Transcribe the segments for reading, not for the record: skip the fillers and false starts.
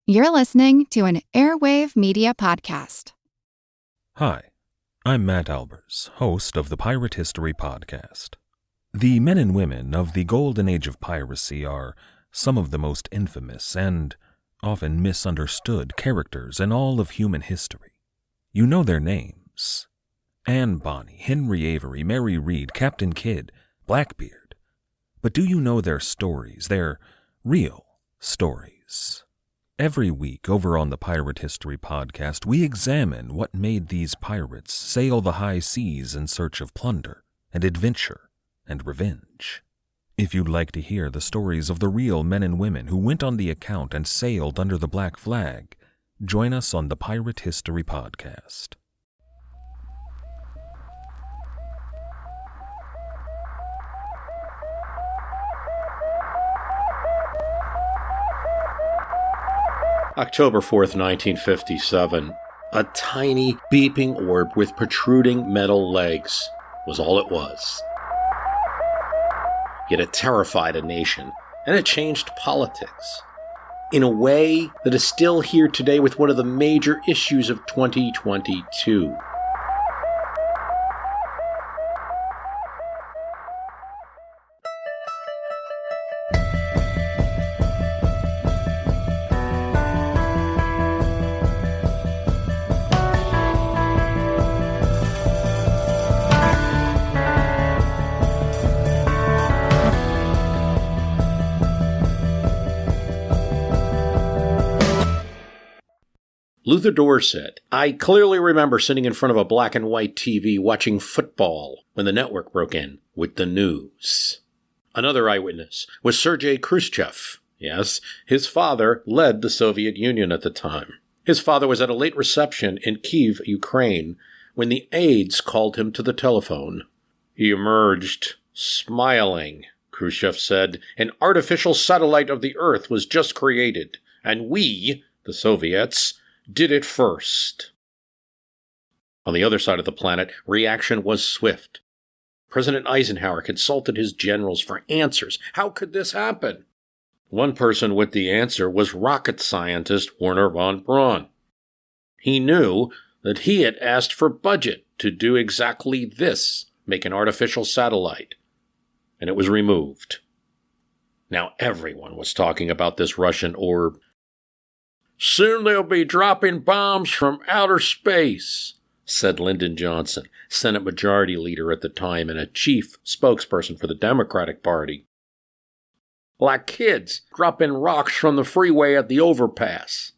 You're listening to an Airwave Media Podcast. Hi, I'm Matt Albers, host of the Pirate History Podcast. The men and women of the golden age of piracy are some of the most infamous and often misunderstood characters in all of human history. You know their names: Anne Bonny, Henry Avery, Mary Read, Captain Kidd, Blackbeard. But do you know their stories, their real stories? Every week over on the Pirate History Podcast, we examine what made these pirates sail the high seas in search of plunder and adventure and revenge. If you'd like to hear the stories of the real men and women who went on the account and sailed under the black flag, join us on the Pirate History Podcast. October 4th, 1957. A tiny, beeping orb with protruding metal legs was all it was. Yet it terrified a nation, and it changed politics in a way that is still here today with one of the major issues of 2022. Luther Dorr said, "I clearly remember sitting in front of a black and white TV watching football when the network broke in with the news." Another eyewitness was Sergei Khrushchev. Yes, his father led the Soviet Union at the time. His father was at a late reception in Kyiv, Ukraine, when the aides called him to the telephone. He emerged, smiling. Khrushchev said, "An artificial satellite of the Earth was just created, and we, the Soviets, did it first." On the other side of the planet, reaction was swift. President Eisenhower consulted his generals for answers. How could this happen? One person with the answer was rocket scientist Wernher von Braun. He knew that he had asked for budget to do exactly this, make an artificial satellite, and it was removed. Now everyone was talking about this Russian orb. "Soon they'll be dropping bombs from outer space," said Lyndon Johnson, Senate Majority Leader at the time and a chief spokesperson for the Democratic Party. "Like kids dropping rocks from the freeway at the overpass."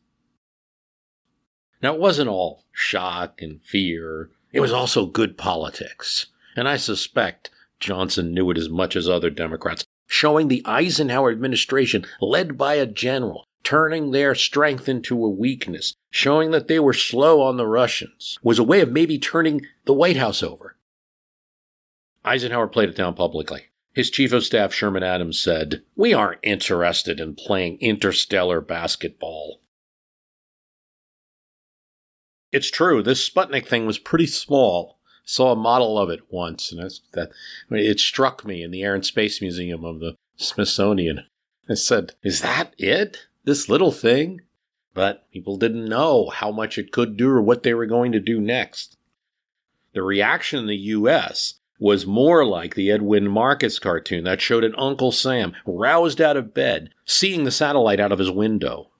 Now, it wasn't all shock and fear. It was also good politics. And I suspect Johnson knew it as much as other Democrats, showing the Eisenhower administration, led by a general, turning their strength into a weakness, showing that they were slow on the Russians, was a way of maybe turning the White House over. Eisenhower played it down publicly. His chief of staff, Sherman Adams, said, "We aren't interested in playing interstellar basketball." It's true, this Sputnik thing was pretty small. I saw a model of it once, and it struck me in the Air and Space Museum of the Smithsonian. I said, "Is that it? This little thing?" But people didn't know how much it could do or what they were going to do next. The reaction in the U.S. was more like the Edwin Marcus cartoon that showed an Uncle Sam roused out of bed, seeing the satellite out of his window.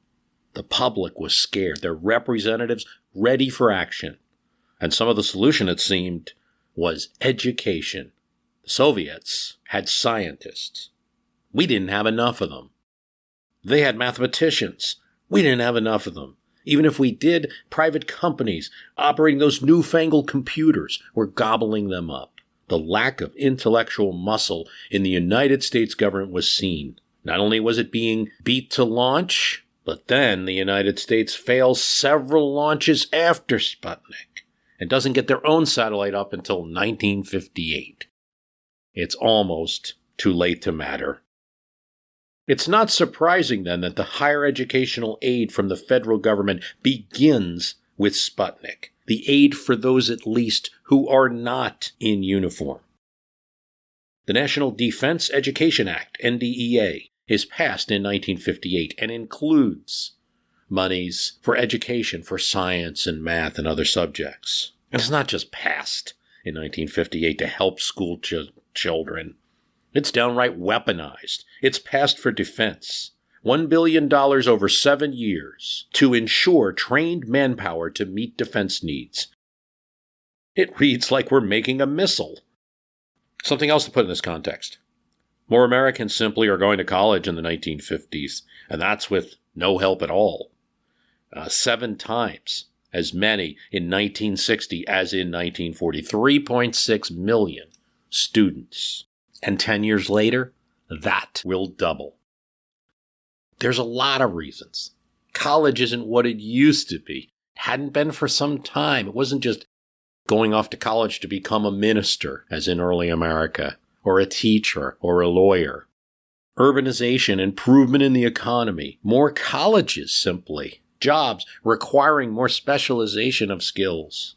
The public was scared, their representatives ready for action. And some of the solution, it seemed, was education. The Soviets had scientists. We didn't have enough of them. They had mathematicians. We didn't have enough of them. Even if we did, private companies operating those newfangled computers were gobbling them up. The lack of intellectual muscle in the United States government was seen. Not only was it being beat to launch, but then the United States fails several launches after Sputnik and doesn't get their own satellite up until 1958. It's almost too late to matter. It's not surprising, then, that the higher educational aid from the federal government begins with Sputnik, the aid for those at least who are not in uniform. The National Defense Education Act, NDEA, is passed in 1958 and includes monies for education, for science and math and other subjects. And it's not just passed in 1958 to help school children. It's downright weaponized. It's passed for defense. $1 billion over 7 years to ensure trained manpower to meet defense needs. It reads like we're making a missile. Something else to put in this context. More Americans simply are going to college in the 1950s, and that's with no help at all. 7 times as many in 1960 as in 1940. 3.6 million students. And 10 years later, that will double. There's a lot of reasons. College isn't what it used to be. It hadn't been for some time. It wasn't just going off to college to become a minister, as in early America, or a teacher, or a lawyer. Urbanization, improvement in the economy, more colleges simply, jobs requiring more specialization of skills.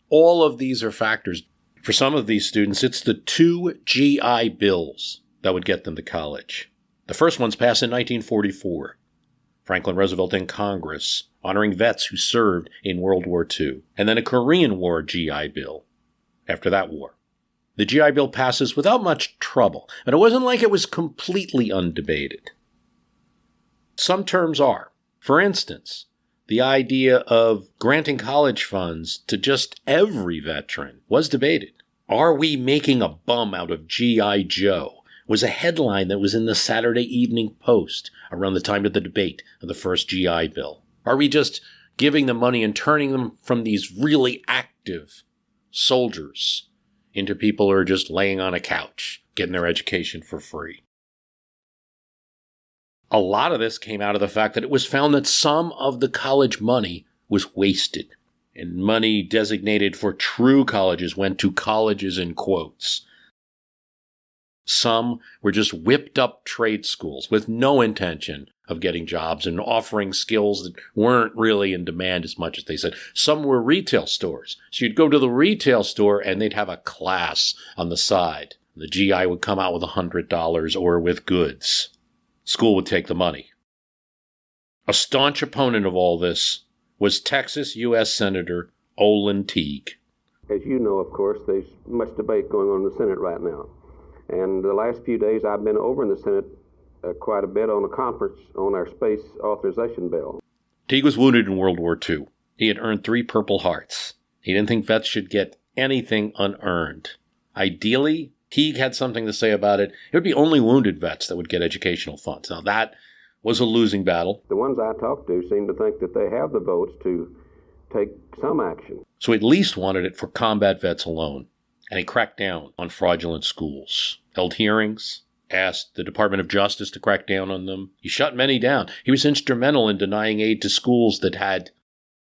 All of these are factors. For some of these students, it's the 2 GI Bills that would get them to college. The first one's passed in 1944. Franklin Roosevelt in Congress, honoring vets who served in World War II. And then a Korean War GI Bill after that war. The GI Bill passes without much trouble, and it wasn't like it was completely undebated. Some terms are. For instance, the idea of granting college funds to just every veteran was debated. Are we making a bum out of G.I. Joe? Was a headline that was in the Saturday Evening Post around the time of the debate of the first GI Bill. Are we just giving them money and turning them from these really active soldiers into people who are just laying on a couch, getting their education for free? A lot of this came out of the fact that it was found that some of the college money was wasted, and money designated for true colleges went to colleges in quotes. Some were just whipped up trade schools with no intention of getting jobs and offering skills that weren't really in demand as much as they said. Some were retail stores. So you'd go to the retail store and they'd have a class on the side. The GI would come out with $100 or with goods. School would take the money. A staunch opponent of all this was Texas U.S. Senator Olin Teague. As you know, of course, there's much debate going on in the Senate right now. And the last few days I've been over in the Senate quite a bit on a conference on our space authorization bill. Teague was wounded in World War II. He had earned 3 Purple Hearts. He didn't think vets should get anything unearned. Ideally, Teague had something to say about it. It would be only wounded vets that would get educational funds. Now, that was a losing battle. The ones I talked to seem to think that they have the votes to take some action. So he at least wanted it for combat vets alone. And he cracked down on fraudulent schools, held hearings, asked the Department of Justice to crack down on them. He shut many down. He was instrumental in denying aid to schools that had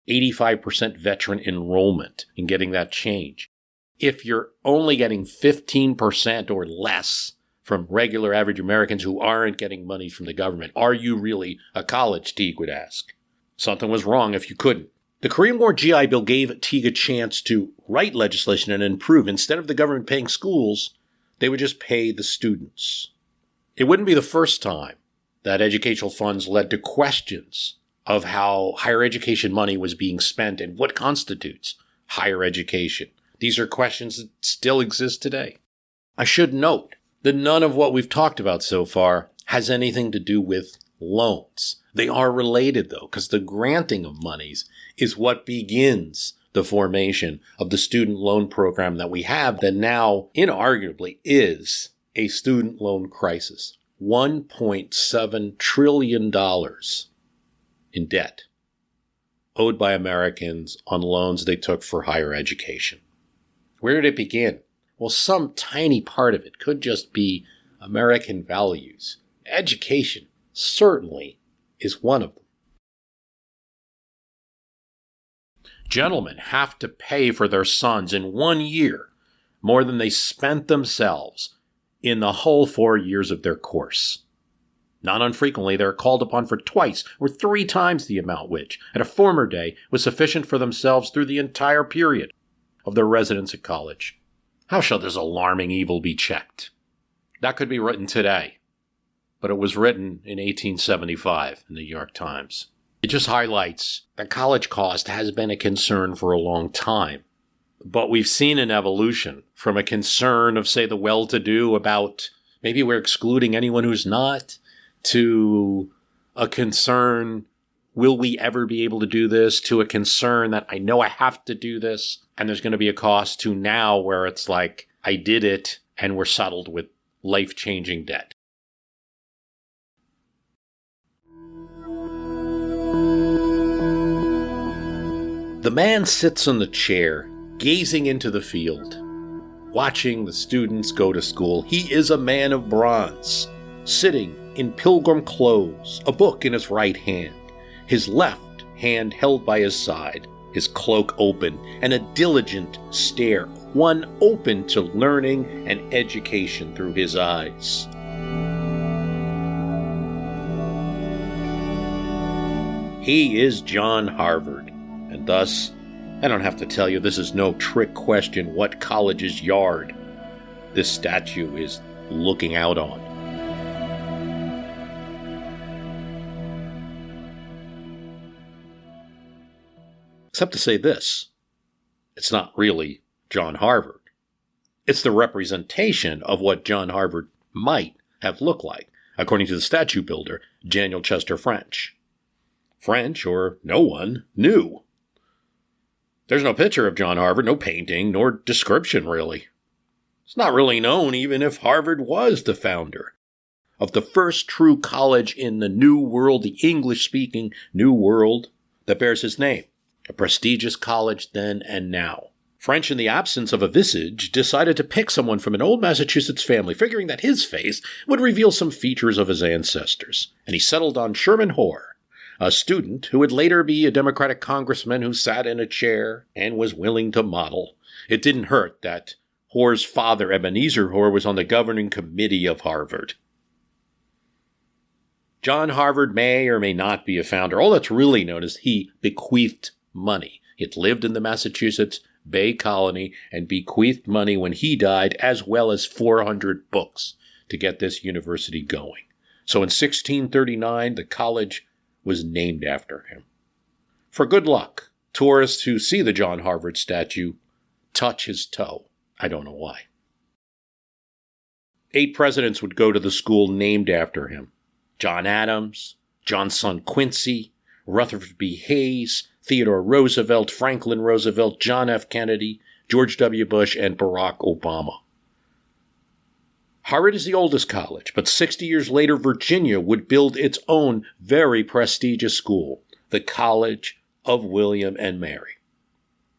85% veteran enrollment in getting that change. If you're only getting 15% or less from regular average Americans who aren't getting money from the government, are you really a college, Teague would ask. Something was wrong if you couldn't. The Korean War GI Bill gave Teague a chance to write legislation and improve. Instead of the government paying schools, they would just pay the students. It wouldn't be the first time that educational funds led to questions of how higher education money was being spent and what constitutes higher education. These are questions that still exist today. I should note that none of what we've talked about so far has anything to do with loans. They are related, though, because the granting of monies is what begins the formation of the student loan program that we have that now, inarguably, is a student loan crisis. $1.7 trillion in debt owed by Americans on loans they took for higher education. Where did it begin? Well, some tiny part of it could just be American values. Education certainly is one of them. Gentlemen have to pay for their sons in 1 year more than they spent themselves in the whole 4 years of their course. Not unfrequently, they are called upon for twice or 3 times the amount which, at a former day, was sufficient for themselves through the entire period of their residence at college. How shall this alarming evil be checked? That could be written today, but it was written in 1875 in the New York Times. It just highlights that college cost has been a concern for a long time. But we've seen an evolution from a concern of, say, the well-to-do about maybe we're excluding anyone who's not, to a concern, will we ever be able to do this, to a concern that I know I have to do this and there's going to be a cost, to now where it's like, I did it and we're saddled with life-changing debt. The man sits in the chair, gazing into the field, watching the students go to school. He is a man of bronze, sitting in pilgrim clothes, a book in his right hand, his left hand held by his side, his cloak open, and a diligent stare, one open to learning and education through his eyes. He is John Harvard, and thus, I don't have to tell you, this is no trick question what college's yard this statue is looking out on. Except to say this, it's not really John Harvard. It's the representation of what John Harvard might have looked like, according to the statue builder, Daniel Chester French. French, or no one, knew. There's no picture of John Harvard, no painting, nor description, really. It's not really known even if Harvard was the founder of the first true college in the New World, the English-speaking New World that bears his name, a prestigious college then and now. French, in the absence of a visage, decided to pick someone from an old Massachusetts family, figuring that his face would reveal some features of his ancestors, and he settled on Sherman Hoare, a student who would later be a Democratic congressman who sat in a chair and was willing to model. It didn't hurt that Hoare's father, Ebenezer Hoare, was on the governing committee of Harvard. John Harvard may or may not be a founder. All that's really known is he bequeathed money. He had lived in the Massachusetts Bay Colony and bequeathed money when he died, as well as 400 books to get this university going. So in 1639, the college was named after him. For good luck, tourists who see the John Harvard statue touch his toe. I don't know why. 8 presidents would go to the school named after him. John Adams, John's son Quincy, Rutherford B. Hayes, Theodore Roosevelt, Franklin Roosevelt, John F. Kennedy, George W. Bush, and Barack Obama. Harvard is the oldest college, but 60 years later, Virginia would build its own very prestigious school, the College of William and Mary.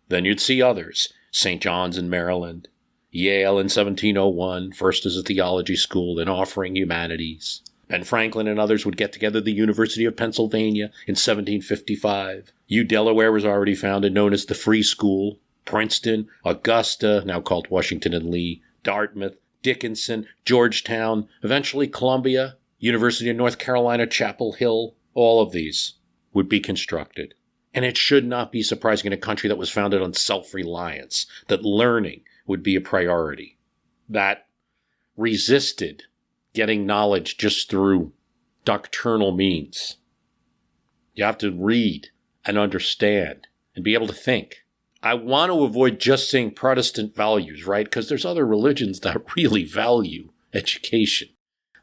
Then you'd see others, St. John's in Maryland, Yale in 1701, first as a theology school, then offering humanities. Ben Franklin and others would get together the University of Pennsylvania in 1755. Delaware was already founded, known as the Free School. Princeton, Augusta, now called Washington and Lee, Dartmouth, Dickinson, Georgetown, eventually Columbia, University of North Carolina, Chapel Hill, all of these would be constructed. And it should not be surprising in a country that was founded on self-reliance, that learning would be a priority, that resisted getting knowledge just through doctrinal means. You have to read and understand and be able to think. I want to avoid just saying Protestant values, right? Because there's other religions that really value education.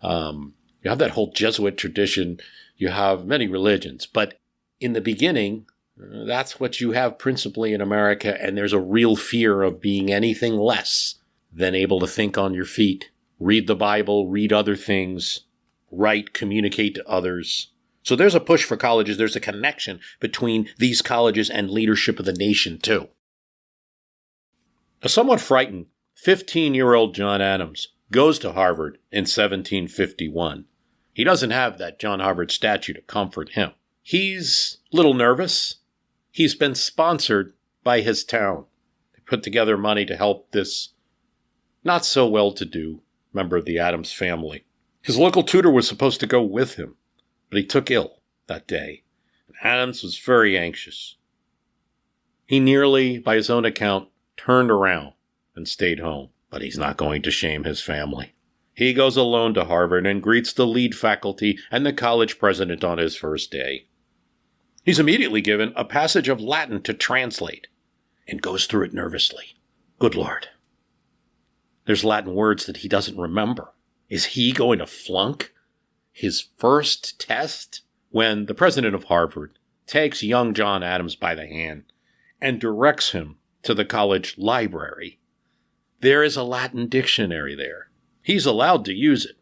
You have that whole Jesuit tradition. You have many religions. But in the beginning, that's what you have principally in America. And there's a real fear of being anything less than able to think on your feet, read the Bible, read other things, write, communicate to others. So there's a push for colleges. There's a connection between these colleges and leadership of the nation, too. A somewhat frightened 15-year-old John Adams goes to Harvard in 1751. He doesn't have that John Harvard statue to comfort him. He's a little nervous. He's been sponsored by his town. They put together money to help this not so well-to-do member of the Adams family. His local tutor was supposed to go with him, but he took ill that day. Adams was very anxious. He nearly, by his own account, turned around and stayed home. But he's not going to shame his family. He goes alone to Harvard and greets the lead faculty and the college president on his first day. He's immediately given a passage of Latin to translate and goes through it nervously. Good Lord. There's Latin words that he doesn't remember. Is he going to flunk his first test? When the president of Harvard takes young John Adams by the hand and directs him to the college library, there is a Latin dictionary there. He's allowed to use it.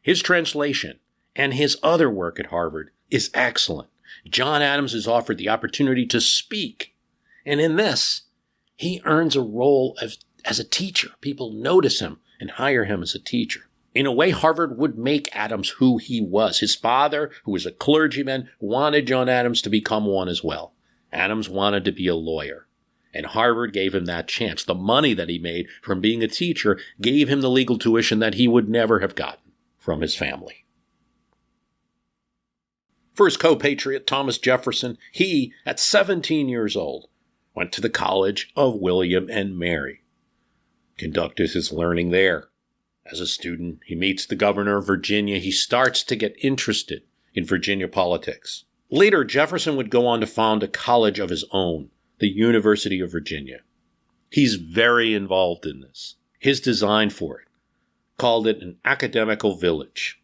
His translation and his other work at Harvard is excellent. John Adams is offered the opportunity to speak, and in this, he earns a role as a teacher. People notice him and hire him as a teacher. In a way, Harvard would make Adams who he was. His father, who was a clergyman, wanted John Adams to become one as well. Adams wanted to be a lawyer, and Harvard gave him that chance. The money that he made from being a teacher gave him the legal tuition that he would never have gotten from his family. For his co-patriot, Thomas Jefferson, he, at 17 years old, went to the College of William and Mary, conducted his learning there. As a student, he meets the governor of Virginia. He starts to get interested in Virginia politics. Later, Jefferson would go on to found a college of his own, the University of Virginia. He's very involved in this. His design for it called it an academical village.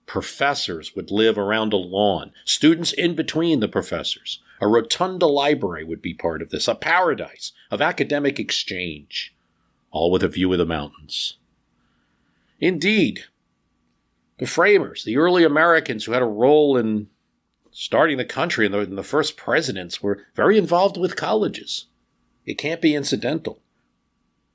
Professors would live around a lawn, students in between the professors. A rotunda library would be part of this, a paradise of academic exchange, all with a view of the mountains. Indeed, the framers, the early Americans who had a role in starting the country and the first presidents were very involved with colleges. It can't be incidental.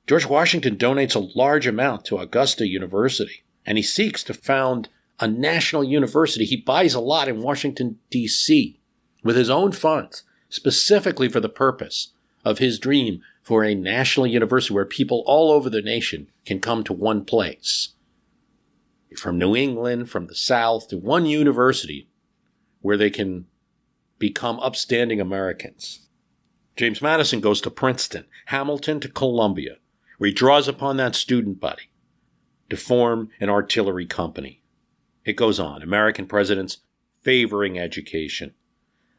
George Washington donates a large amount to Augusta University, and he seeks to found a national university. He buys a lot in Washington, D.C., with his own funds, specifically for the purpose of his dream for a national university where people all over the nation can come to one place. From New England, from the South, to one university where they can become upstanding Americans. James Madison goes to Princeton, Hamilton to Columbia, where he draws upon that student body to form an artillery company. It goes on. American presidents favoring education.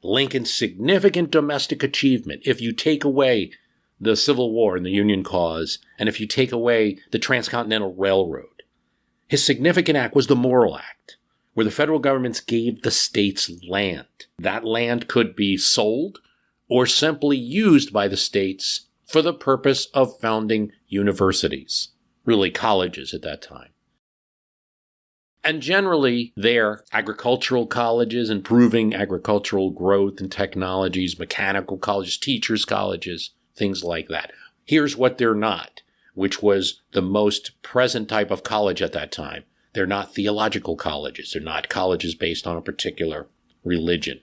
Lincoln's significant domestic achievement, if you take away the Civil War and the Union cause, and if you take away the Transcontinental Railroad. His significant act was the Morrill Act, where the federal governments gave the states land. That land could be sold or simply used by the states for the purpose of founding universities, really colleges at that time. And generally, they're agricultural colleges, improving agricultural growth and technologies, mechanical colleges, teachers' colleges, things like that. Here's what they're not, which was the most present type of college at that time. They're not theological colleges. They're not colleges based on a particular religion.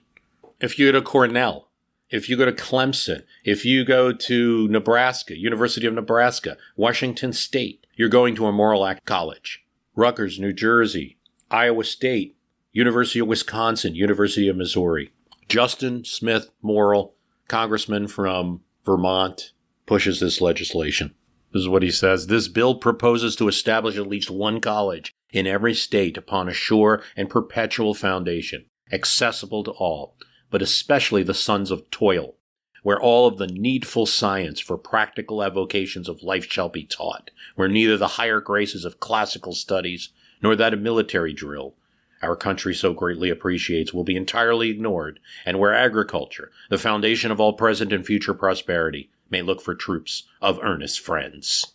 If you go to Cornell, if you go to Clemson, if you go to Nebraska, University of Nebraska, Washington State, you're going to a Morrill Act college. Rutgers, New Jersey, Iowa State, University of Wisconsin, University of Missouri. Justin Smith Morrill, congressman from Vermont, pushes this legislation. This is what he says. This bill proposes to establish at least one college in every state upon a sure and perpetual foundation, accessible to all, but especially the sons of toil, where all of the needful science for practical avocations of life shall be taught, where neither the higher graces of classical studies nor that of military drill, our country so greatly appreciates, will be entirely ignored, and where agriculture, the foundation of all present and future prosperity, may look for troops of earnest friends.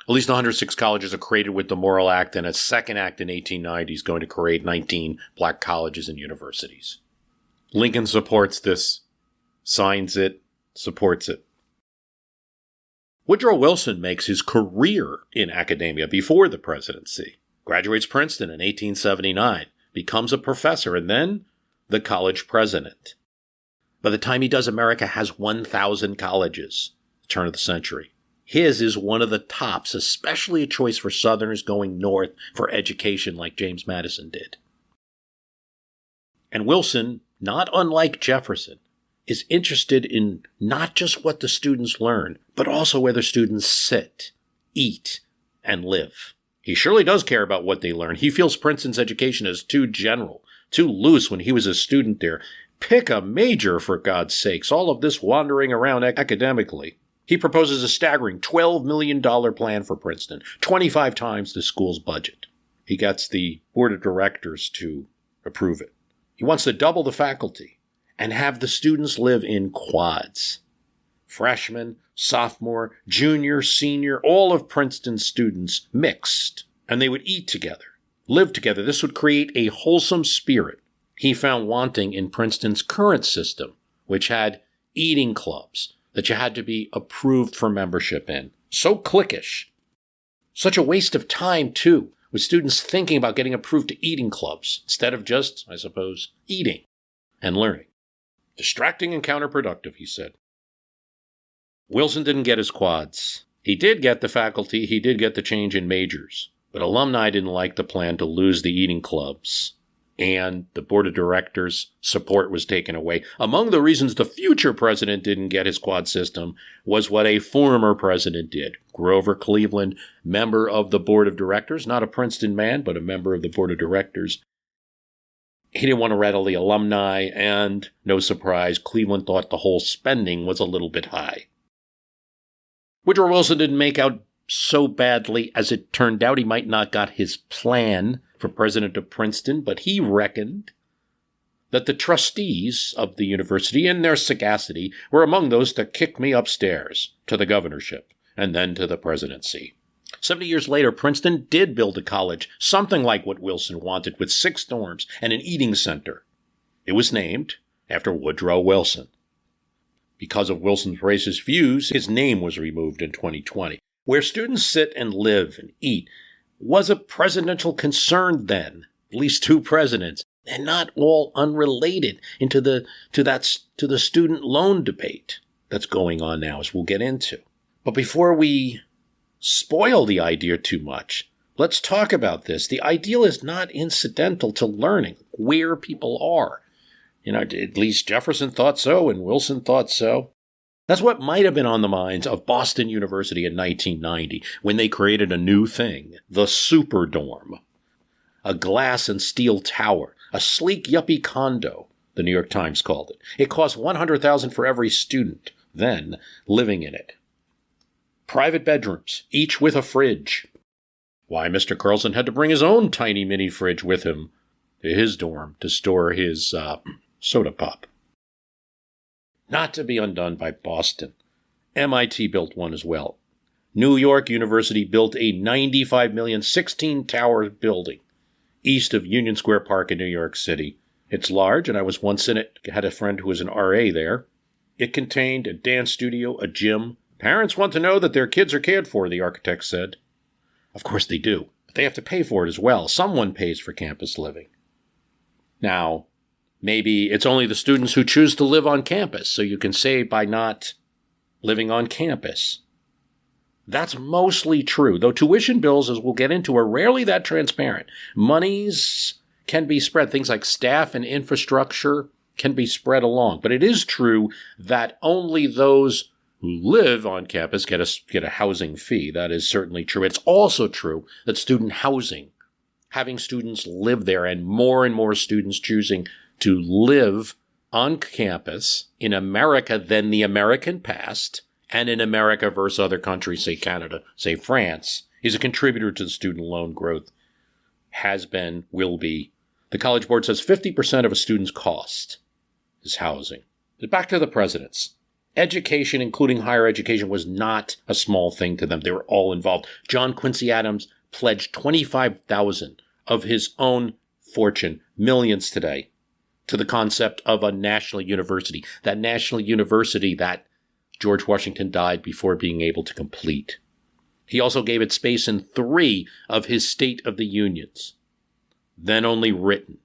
At least 106 colleges are created with the Morrill Act, and a second act in 1890 is going to create 19 black colleges and universities. Lincoln supports this, signs it, supports it. Woodrow Wilson makes his career in academia before the presidency. Graduates Princeton in 1879, becomes a professor, and then the college president. By the time he does, America has 1,000 colleges, turn of the century. His is one of the tops, especially a choice for Southerners going north for education like James Madison did. And Wilson, not unlike Jefferson, is interested in not just what the students learn, but also where the students sit, eat, and live. He surely does care about what they learn. He feels Princeton's education is too general too loose when he was a student there. Pick a major, for God's sakes. All of this wandering around academically. He proposes a staggering $12 million plan for Princeton, 25 times the school's budget. He gets the board of directors to approve it. He wants to double the faculty and have the students live in quads. Freshman, sophomore, junior, senior, all of Princeton's students mixed, and they would eat together, live together. This would create a wholesome spirit he found wanting in Princeton's current system, which had eating clubs that you had to be approved for membership in. So cliquish. Such a waste of time, too, with students thinking about getting approved to eating clubs instead of just, I suppose, eating and learning. Distracting and counterproductive, he said. Wilson didn't get his quads. He did get the faculty, he did get the change in majors, but alumni didn't like the plan to lose the eating clubs, and the board of directors' support was taken away. Among the reasons the future president didn't get his quad system was what a former president did. Grover Cleveland, member of the board of directors, not a Princeton man, but a member of the board of directors. He didn't want to rattle the alumni, and no surprise, Cleveland thought the whole spending was a little bit high. Woodrow Wilson didn't make out so badly. As it turned out, he might not got his plan for president of Princeton, but he reckoned that the trustees of the university, in their sagacity, were among those to kick me upstairs to the governorship and then to the presidency. 70 years later, Princeton did build a college, something like what Wilson wanted, with 6 dorms and an eating center. It was named after Woodrow Wilson. Because of Wilson's racist views, his name was removed in 2020. Where students sit and live and eat was a presidential concern then, at least 2 presidents, and not all unrelated to the student loan debate that's going on now, as we'll get into. But before we spoil the idea too much, let's talk about this. The ideal is not incidental to learning where people are. At least Jefferson thought so, and Wilson thought so. That's what might have been on the minds of Boston University in 1990 when they created a new thing, the Superdorm. A glass and steel tower, a sleek yuppie condo, the New York Times called it. It cost $100,000 for every student then living in it. Private bedrooms, each with a fridge. Why, Mr. Carlson had to bring his own tiny mini fridge with him to his dorm to store his soda pop. Not to be undone by Boston. MIT built one as well. New York University built a $95 million, 16-tower building east of Union Square Park in New York City. It's large, and I was once in it. I had a friend who was an RA there. It contained a dance studio, a gym. Parents want to know that their kids are cared for, the architect said. Of course they do, but they have to pay for it as well. Someone pays for campus living. Now, maybe it's only the students who choose to live on campus, so you can save by not living on campus. That's mostly true, though tuition bills, as we'll get into, are rarely that transparent. Monies can be spread. Things like staff and infrastructure can be spread along. But it is true that only those who live on campus get a housing fee. That is certainly true. It's also true that student housing, having students live there, and more students choosing to live on campus in America than the American past, and in America versus other countries, say Canada, say France, is a contributor to the student loan growth. Has been, will be. The College Board says 50% of a student's cost is housing. But back to the presidents. Education, including higher education, was not a small thing to them. They were all involved. John Quincy Adams pledged $25,000 of his own fortune, millions today, to the concept of a national university. That national university that George Washington died before being able to complete. He also gave it space in 3 of his State of the Unions, then only written,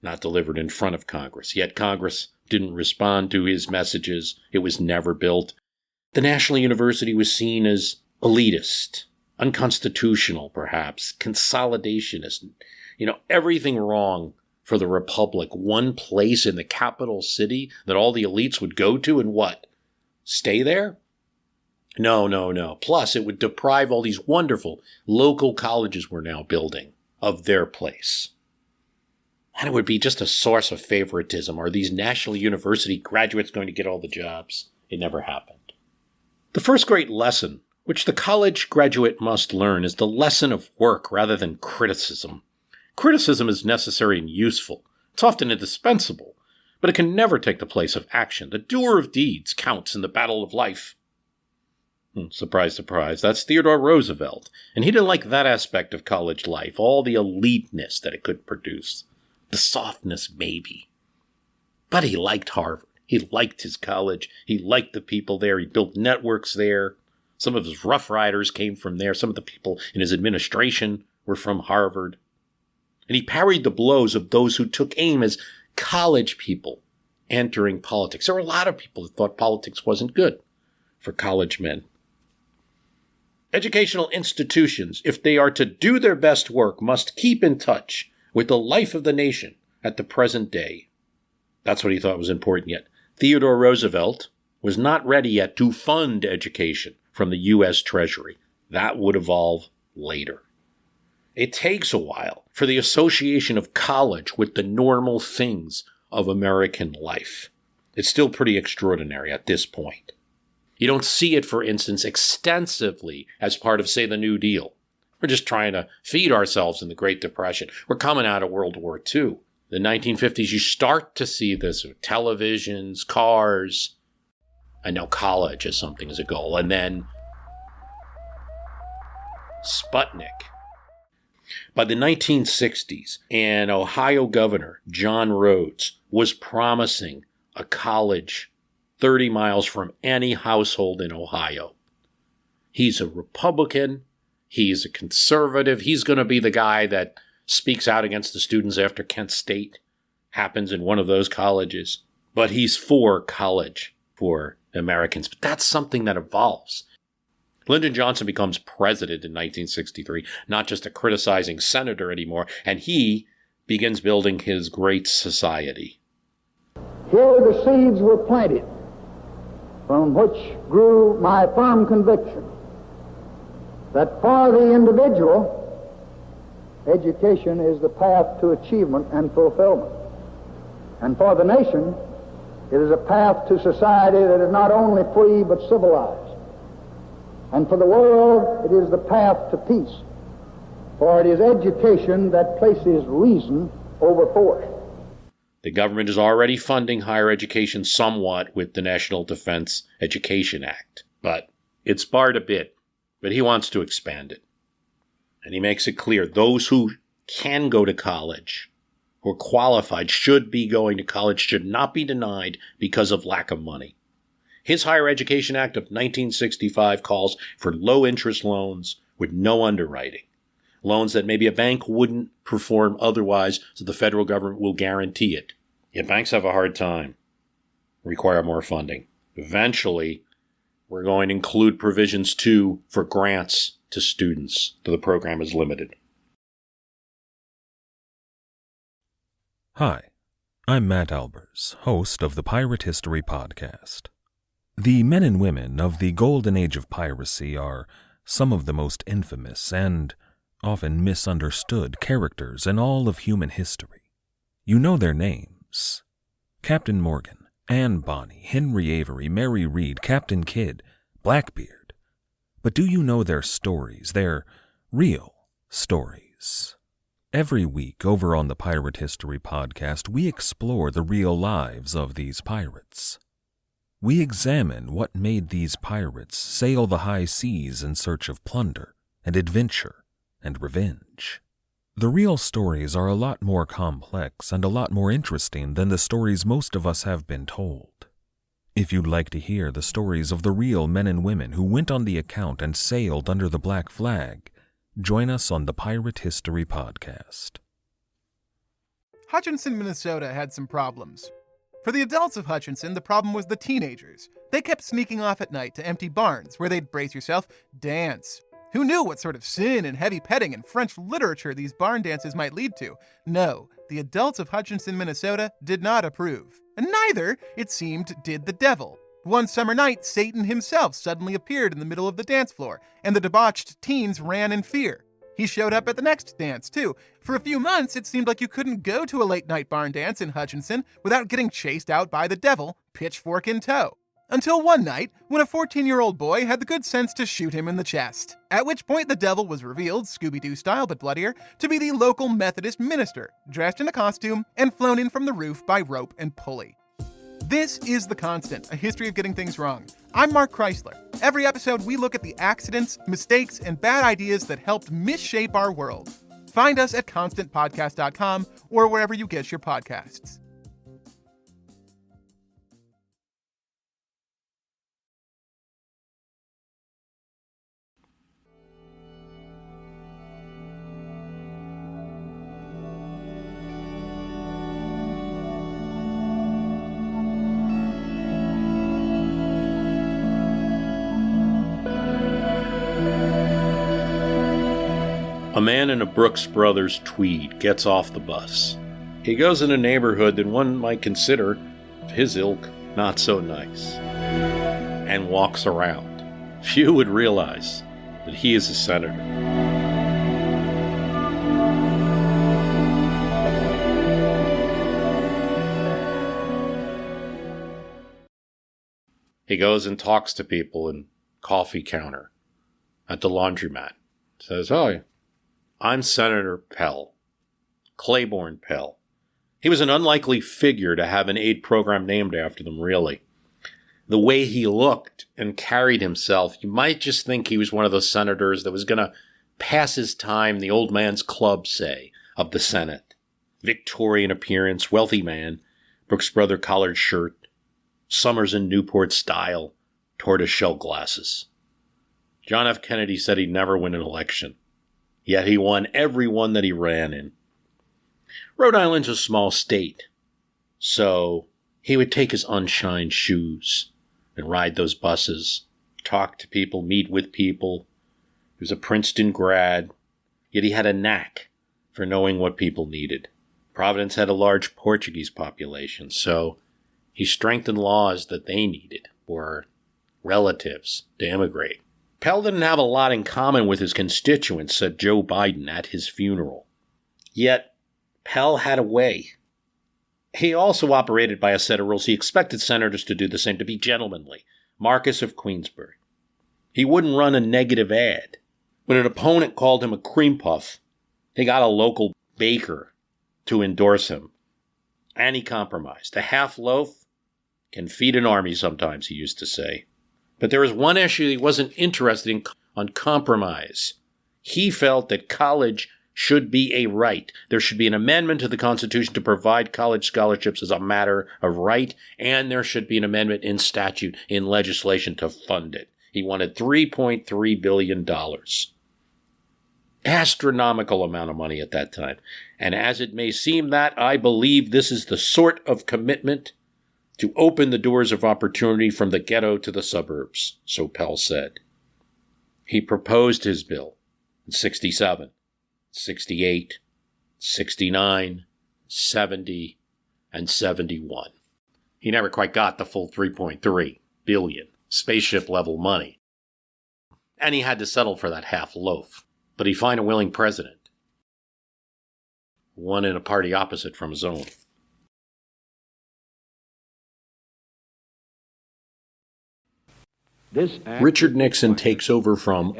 not delivered in front of Congress. Yet Congress didn't respond to his messages. It was never built. The National University was seen as elitist, unconstitutional, perhaps, consolidationist, everything wrong for the Republic. One place in the capital city that all the elites would go to and what? Stay there? No. Plus, it would deprive all these wonderful local colleges we're now building of their place. And it would be just a source of favoritism. Are these national university graduates going to get all the jobs? It never happened. The first great lesson which the college graduate must learn is the lesson of work rather than criticism. Criticism is necessary and useful. It's often indispensable, but it can never take the place of action. The doer of deeds counts in the battle of life. Surprise, surprise, that's Theodore Roosevelt. And he didn't like that aspect of college life, all the eliteness that it could produce. The softness, maybe. But he liked Harvard. He liked his college. He liked the people there. He built networks there. Some of his Rough Riders came from there. Some of the people in his administration were from Harvard. And he parried the blows of those who took aim as college people entering politics. There were a lot of people who thought politics wasn't good for college men. Educational institutions, if they are to do their best work, must keep in touch with the life of the nation at the present day. That's what he thought was important yet. Theodore Roosevelt was not ready yet to fund education from the U.S. Treasury. That would evolve later. It takes a while for the association of college with the normal things of American life. It's still pretty extraordinary at this point. You don't see it, for instance, extensively as part of, say, the New Deal. We're just trying to feed ourselves in the Great Depression. We're coming out of World War II. The 1950s, you start to see this with televisions, cars, and now college as something as a goal. And then Sputnik. By the 1960s, an Ohio governor, John Rhodes, was promising a college 30 miles from any household in Ohio. He's a Republican. He's a conservative. He's going to be the guy that speaks out against the students after Kent State happens in one of those colleges. But he's for college for Americans. But that's something that evolves. Lyndon Johnson becomes president in 1963, not just a criticizing senator anymore, and he begins building his great society. Here the seeds were planted, from which grew my firm conviction that for the individual, education is the path to achievement and fulfillment. And for the nation, it is a path to society that is not only free but civilized. And for the world, it is the path to peace. For it is education that places reason over force. The government is already funding higher education somewhat with the National Defense Education Act. But it's barred a bit. But he wants to expand it. And he makes it clear those who can go to college, who are qualified, should be going to college, should not be denied because of lack of money. His Higher Education Act of 1965 calls for low-interest loans with no underwriting. Loans that maybe a bank wouldn't perform otherwise, so the federal government will guarantee it. Yet banks have a hard time, require more funding. Eventually, we're going to include provisions, too, for grants to students, though the program is limited. Hi, I'm Matt Albers, host of the Pirate History Podcast. The men and women of the golden age of piracy are some of the most infamous and often misunderstood characters in all of human history. You know their names: Captain Morgan, Anne Bonny, Henry Avery, Mary Read, Captain Kidd, Blackbeard. But do you know their stories, their real stories? Every week over on the Pirate History Podcast, we explore the real lives of these pirates. We examine what made these pirates sail the high seas in search of plunder and adventure and revenge. The real stories are a lot more complex and a lot more interesting than the stories most of us have been told. If you'd like to hear the stories of the real men and women who went on the account and sailed under the black flag, join us on the Pirate History Podcast. Hutchinson, Minnesota had some problems. For the adults of Hutchinson, the problem was the teenagers. They kept sneaking off at night to empty barns where they'd, brace yourself, dance. Who knew what sort of sin and heavy petting and French literature these barn dances might lead to? No, the adults of Hutchinson, Minnesota did not approve. And neither, it seemed, did the devil. One summer night, Satan himself suddenly appeared in the middle of the dance floor, and the debauched teens ran in fear. He showed up at the next dance, too. For a few months, it seemed like you couldn't go to a late-night barn dance in Hutchinson without getting chased out by the devil, pitchfork in tow. Until one night, when a 14-year-old boy had the good sense to shoot him in the chest. At which point the devil was revealed, Scooby-Doo style but bloodier, to be the local Methodist minister, dressed in a costume and flown in from the roof by rope and pulley. This is The Constant, a history of getting things wrong. I'm Mark Chrysler. Every episode, we look at the accidents, mistakes, and bad ideas that helped misshape our world. Find us at constantpodcast.com or wherever you get your podcasts. A man in a Brooks Brothers tweed gets off the bus. He goes in a neighborhood that one might consider, of his ilk, not so nice, and walks around. Few would realize that he is a senator. He goes and talks to people in coffee counter at the laundromat. Says, "Oh, I'm Senator Pell, Claiborne Pell." He was an unlikely figure to have an aid program named after them, really. The way he looked and carried himself, you might just think he was one of those senators that was going to pass his time, the old man's club, say, of the Senate. Victorian appearance, wealthy man, Brooks Brother collared shirt, Summers and Newport style, tortoiseshell glasses. John F. Kennedy said he'd never win an election. Yet he won every one that he ran in. Rhode Island's a small state, so he would take his unshined shoes and ride those buses, talk to people, meet with people. He was a Princeton grad, yet he had a knack for knowing what people needed. Providence had a large Portuguese population, so he strengthened laws that they needed for relatives to immigrate. Pell didn't have a lot in common with his constituents, said Joe Biden at his funeral. Yet, Pell had a way. He also operated by a set of rules. He expected senators to do the same, to be gentlemanly. Marcus of Queensberry. He wouldn't run a negative ad. When an opponent called him a cream puff, he got a local baker to endorse him. And he compromised. A half loaf can feed an army sometimes, he used to say. But there was one issue he wasn't interested in on compromise. He felt that college should be a right. There should be an amendment to the Constitution to provide college scholarships as a matter of right, and there should be an amendment in statute, in legislation to fund it. He wanted $3.3 billion. Astronomical amount of money at that time. And as it may seem that, I believe this is the sort of commitment to open the doors of opportunity from the ghetto to the suburbs, so Pell said. He proposed his bill in 67, 68, 69, 70, and 71. He never quite got the full $3.3 billion, spaceship-level money. And he had to settle for that half loaf. But he found a willing president, one in a party opposite from his own. Richard Nixon takes over from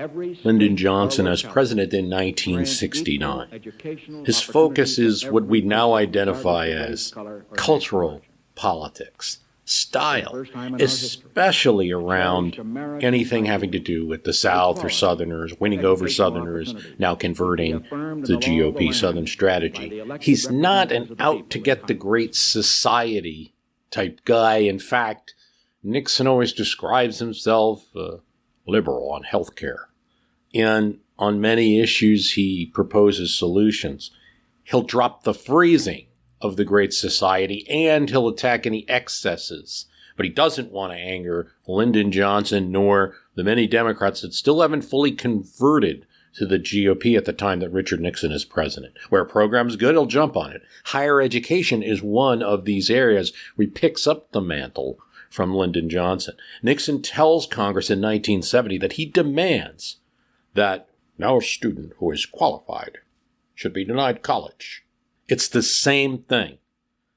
Lyndon Johnson as president in 1969. His focus is what we now identify as cultural politics, style, especially around anything having to do with the South or Southerners, winning over Southerners, now converting the GOP Southern strategy. He's not an out-to-get-the-great society type guy. In fact, Nixon always describes himself liberal on health care. And on many issues, he proposes solutions. He'll drop the phrasing of the Great Society, and he'll attack any excesses. But he doesn't want to anger Lyndon Johnson nor the many Democrats that still haven't fully converted to the GOP at the time that Richard Nixon is president. Where a program's good, he'll jump on it. Higher education is one of these areas where he picks up the mantle from Lyndon Johnson. Nixon tells Congress in 1970 that he demands that Now a student who is qualified should be denied college. It's the same thing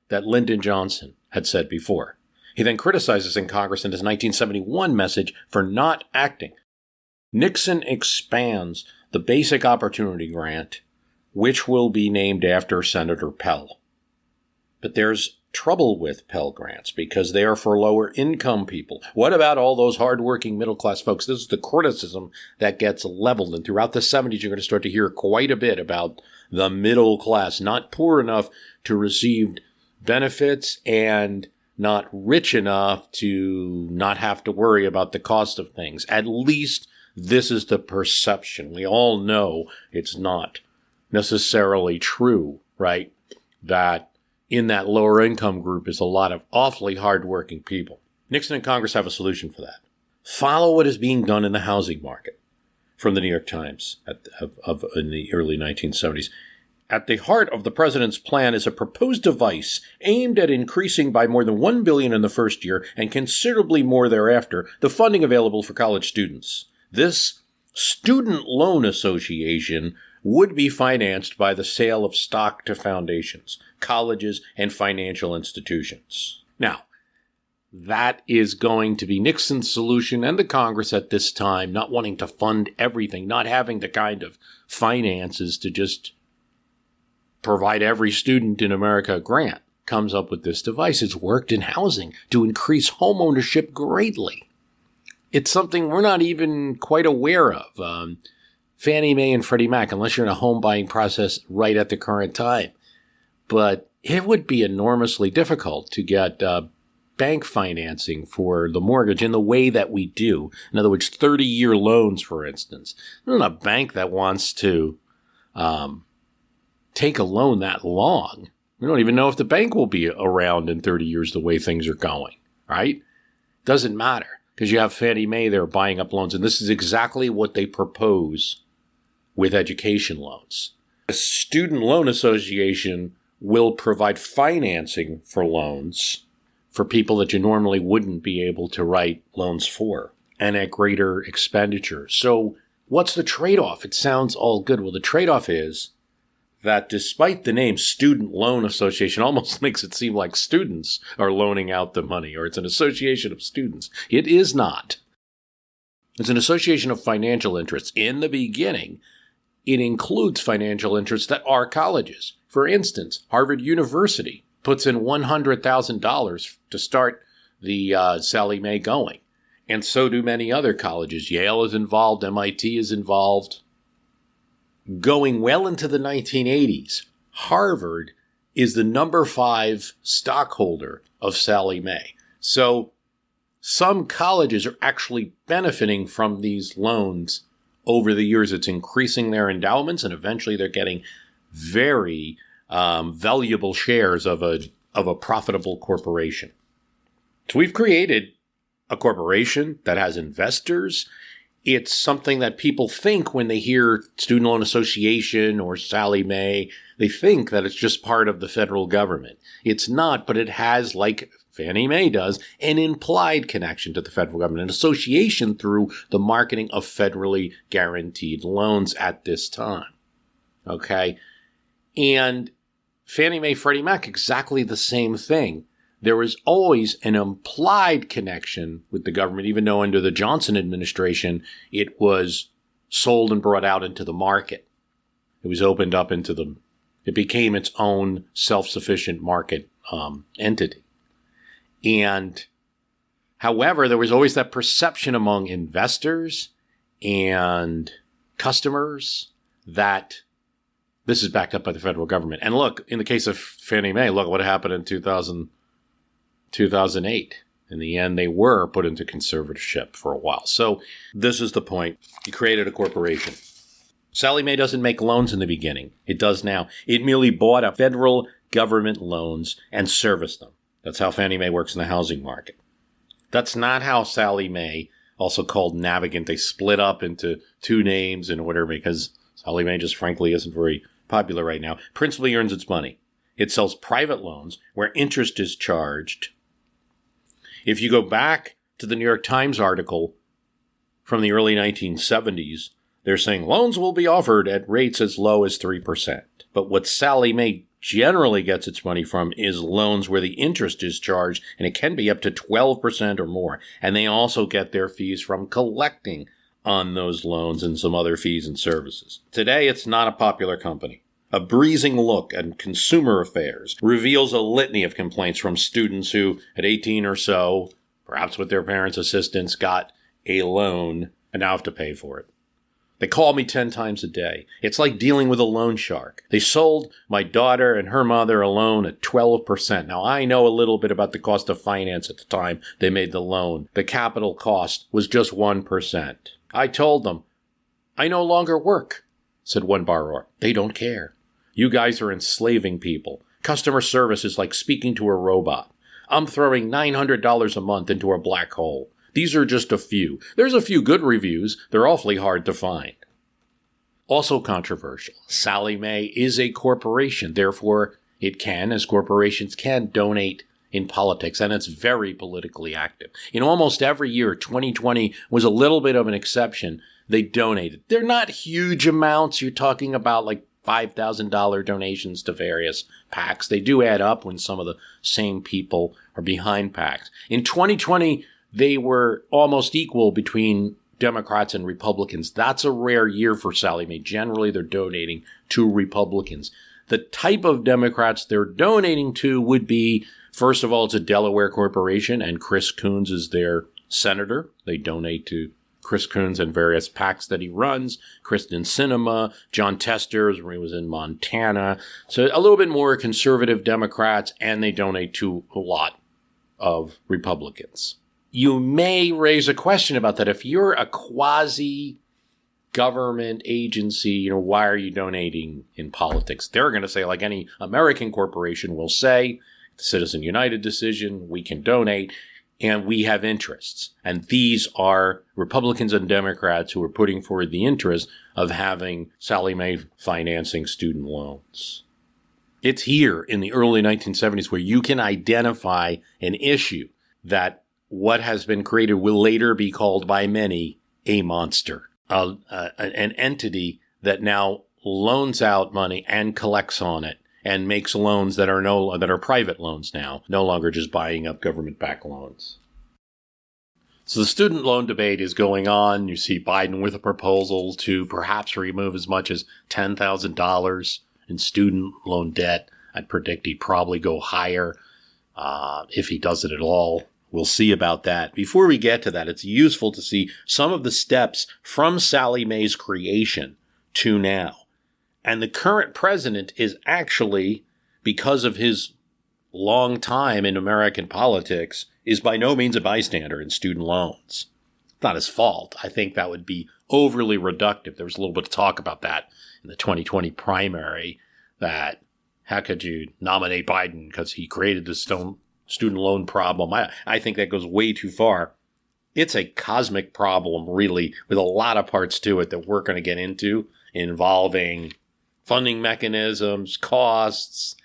that Lyndon Johnson had said before. He then criticizes in Congress in his 1971 message for not acting. Nixon expands the Basic Opportunity Grant, which will be named after Senator Pell. But there's trouble with Pell Grants because they are for lower income people. What about all those hardworking middle-class folks? This is the criticism that gets leveled. And throughout the 70s, you're going to start to hear quite a bit about the middle class, not poor enough to receive benefits and not rich enough to not have to worry about the cost of things. At least this is the perception. We all know it's not necessarily true, right? That in that lower income group is a lot of awfully hardworking people. Nixon and Congress have a solution for that. Follow what is being done in the housing market from the New York Times in the early 1970s. At the heart of the president's plan is a proposed device aimed at increasing by more than $1 billion in the first year and considerably more thereafter the funding available for college students. This student loan association would be financed by the sale of stock to foundations, colleges, and financial institutions. Now, that is going to be Nixon's solution and the Congress at this time, not wanting to fund everything, not having the kind of finances to just provide every student in America a grant, comes up with this device. It's worked in housing to increase home ownership greatly. It's something we're not even quite aware of. Fannie Mae and Freddie Mac, unless you're in a home buying process right at the current time. But it would be enormously difficult to get bank financing for the mortgage in the way that we do. In other words, 30-year loans, for instance. There's not a bank that wants to take a loan that long. We don't even know if the bank will be around in 30 years the way things are going, right? Doesn't matter because you have Fannie Mae there buying up loans. And this is exactly what they propose with education loans. A student loan association will provide financing for loans for people that you normally wouldn't be able to write loans for and at greater expenditure. So what's the trade-off? It sounds all good. Well, the trade-off is that despite the name Student Loan Association, almost makes it seem like students are loaning out the money or it's an association of students. It is not. It's an association of financial interests. In the beginning, it includes financial interests that are colleges. For instance, Harvard University puts in $100,000 to start the Sallie Mae going. And so do many other colleges. Yale is involved. MIT is involved. Going well into the 1980s, Harvard is the number 5 stockholder of Sallie Mae. So some colleges are actually benefiting from these loans over the years. It's increasing their endowments, and eventually they're getting very valuable shares of a profitable corporation. So we've created a corporation that has investors. It's something that people think when they hear Student Loan Association or Sallie Mae, they think that it's just part of the federal government. It's not, but it has, like Fannie Mae does, an implied connection to the federal government, an association through the marketing of federally guaranteed loans at this time. Okay? And Fannie Mae, Freddie Mac, exactly the same thing. There is always an implied connection with the government, even though under the Johnson administration, it was sold and brought out into the market. It was opened up it became its own self-sufficient market entity. And however, there was always that perception among investors and customers that this is backed up by the federal government. And look, in the case of Fannie Mae, look what happened in 2008. In the end, they were put into conservatorship for a while. So this is the point. You created a corporation. Sallie Mae doesn't make loans in the beginning. It does now. It merely bought up federal government loans and serviced them. That's how Fannie Mae works in the housing market. That's not how Sallie Mae, also called Navigant, they split up into two names in order because Sallie Mae just frankly isn't very popular right now. Principally earns its money. It sells private loans where interest is charged. If you go back to the New York Times article from the early 1970s They're saying loans will be offered at rates as low as 3%. But what Sallie Mae generally gets its money from is loans where the interest is charged, and it can be up to 12% or more. And they also get their fees from collecting on those loans and some other fees and services. Today, it's not a popular company. A breezing look at consumer affairs reveals a litany of complaints from students who, at 18 or so, perhaps with their parents' assistance, got a loan and now have to pay for it. They call me 10 times a day. It's like dealing with a loan shark. They sold my daughter and her mother a loan at 12%. Now, I know a little bit about the cost of finance at the time they made the loan. The capital cost was just 1%. I told them, I no longer work, said one borrower. They don't care. You guys are enslaving people. Customer service is like speaking to a robot. I'm throwing $900 a month into a black hole. These are just a few. There's a few good reviews. They're awfully hard to find. Also controversial. Sallie Mae is a corporation. Therefore, it can, as corporations can, donate in politics, and it's very politically active. In almost every year, 2020 was a little bit of an exception. They donated. They're not huge amounts. You're talking about like $5,000 donations to various PACs. They do add up when some of the same people are behind PACs. In 2020, they were almost equal between Democrats and Republicans. That's a rare year for Sallie Mae. Generally, they're donating to Republicans. The type of Democrats they're donating to would be, first of all, it's a Delaware corporation, and Chris Coons is their senator. They donate to Chris Coons and various PACs that he runs. Kristen Sinema, John Tester, where he was in Montana. So a little bit more conservative Democrats, and they donate to a lot of Republicans. You may raise a question about that. If you're a quasi-government agency, why are you donating in politics? They're going to say, like any American corporation will say, the Citizen United decision, we can donate, and we have interests. And these are Republicans and Democrats who are putting forward the interest of having Sallie Mae financing student loans. It's here in the early 1970s where you can identify an issue that what has been created will later be called by many a monster, an entity that now loans out money and collects on it and makes loans that are private loans now, no longer just buying up government-backed loans. So the student loan debate is going on. You see Biden with a proposal to perhaps remove as much as $10,000 in student loan debt. I'd predict he'd probably go higher if he does it at all. We'll see about that. Before we get to that, it's useful to see some of the steps from Sallie Mae's creation to now. And the current president is actually, because of his long time in American politics, is by no means a bystander in student loans. It's not his fault. I think that would be overly reductive. There was a little bit of talk about that in the 2020 primary, that how could you nominate Biden because he created the student loan problem. I think that goes way too far. It's a cosmic problem, really, with a lot of parts to it that we're going to get into, involving funding mechanisms, costs,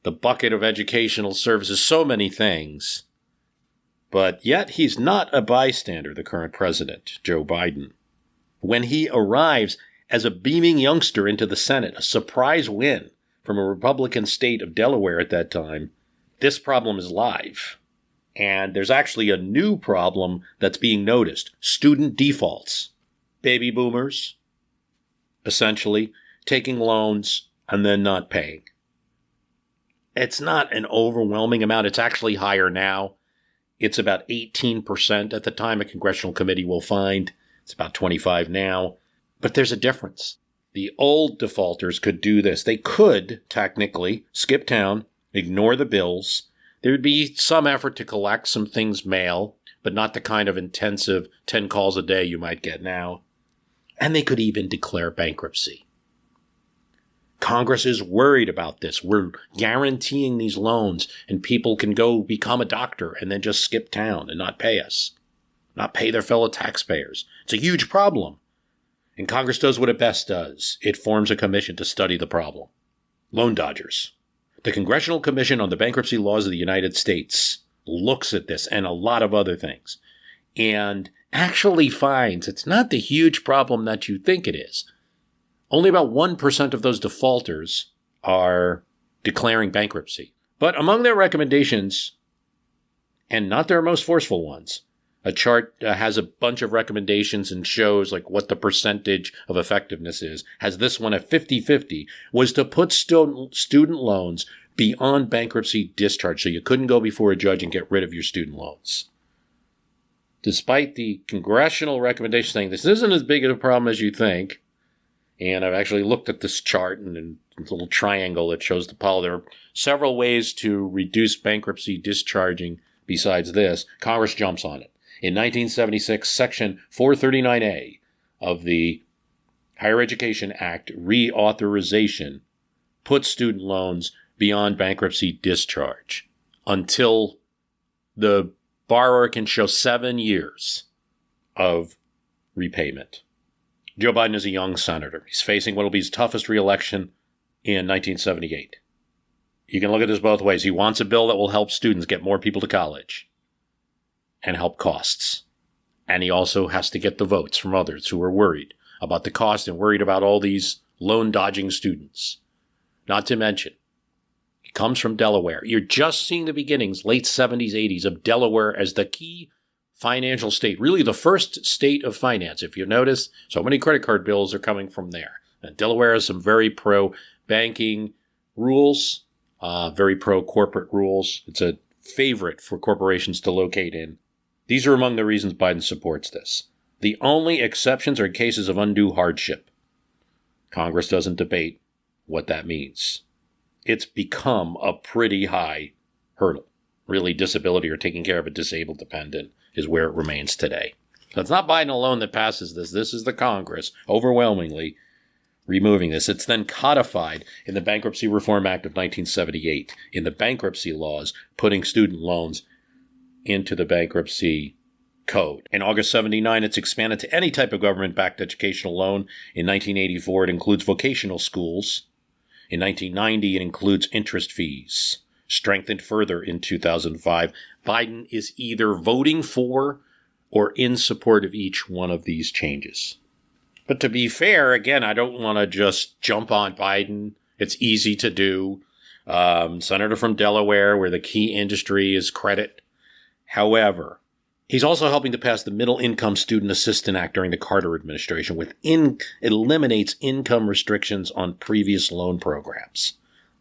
the bucket of educational services, so many things. But yet he's not a bystander, the current president, Joe Biden. When he arrives as a beaming youngster into the Senate, a surprise win from a Republican state of Delaware at that time, this problem is live. And there's actually a new problem that's being noticed. Student defaults. Baby boomers, essentially, taking loans and then not paying. It's not an overwhelming amount. It's actually higher now. It's about 18% at the time. A congressional committee will find. It's about 25 now. But there's a difference. The old defaulters could do this. They could, technically, skip town, ignore the bills. There would be some effort to collect some things mail, but not the kind of intensive 10 calls a day you might get now. And they could even declare bankruptcy. Congress is worried about this. We're guaranteeing these loans, and people can go become a doctor and then just skip town and not pay us, not pay their fellow taxpayers. It's a huge problem. And Congress does what it best does. It forms a commission to study the problem. Loan dodgers. The Congressional Commission on the Bankruptcy Laws of the United States looks at this and a lot of other things. And actually finds it's not the huge problem that you think it is. Only about 1% of those defaulters are declaring bankruptcy. But among their recommendations, and not their most forceful ones, a chart has a bunch of recommendations and shows like what the percentage of effectiveness is, has this one at 50-50, was to put student loans beyond bankruptcy discharge, so you couldn't go before a judge and get rid of your student loans. Despite the congressional recommendation saying this isn't as big of a problem as you think, and I've actually looked at this chart and a little triangle that shows the policy. There are several ways to reduce bankruptcy discharging besides this. Congress jumps on it. In 1976, Section 439A of the Higher Education Act reauthorization put student loans beyond bankruptcy discharge until the borrower can show 7 years of repayment. Joe Biden is a young senator. He's facing what will be his toughest reelection in 1978. You can look at this both ways. He wants a bill that will help students get more people to college and help costs. And he also has to get the votes from others who are worried about the cost and worried about all these loan-dodging students. Not to mention, he comes from Delaware. You're just seeing the beginnings, late 70s, 80s, of Delaware as the key financial state, really the first state of finance. If you notice, so many credit card bills are coming from there. And Delaware has some very pro-banking rules, very pro-corporate rules. It's a favorite for corporations to locate in. These are among the reasons Biden supports this. The only exceptions are cases of undue hardship. Congress doesn't debate what that means. It's become a pretty high hurdle. Really, disability or taking care of a disabled dependent is where it remains today. So it's not Biden alone that passes this. This is the Congress overwhelmingly removing this. It's then codified in the Bankruptcy Reform Act of 1978, in the bankruptcy laws, putting student loans into the bankruptcy code. In August 79, it's expanded to any type of government-backed educational loan. In 1984, it includes vocational schools. In 1990, it includes interest fees. Strengthened further in 2005. Biden is either voting for or in support of each one of these changes. But to be fair, again, I don't want to just jump on Biden. It's easy to do. Senator from Delaware, where the key industry is credit. However, he's also helping to pass the Middle Income Student Assistance Act during the Carter administration, which eliminates income restrictions on previous loan programs.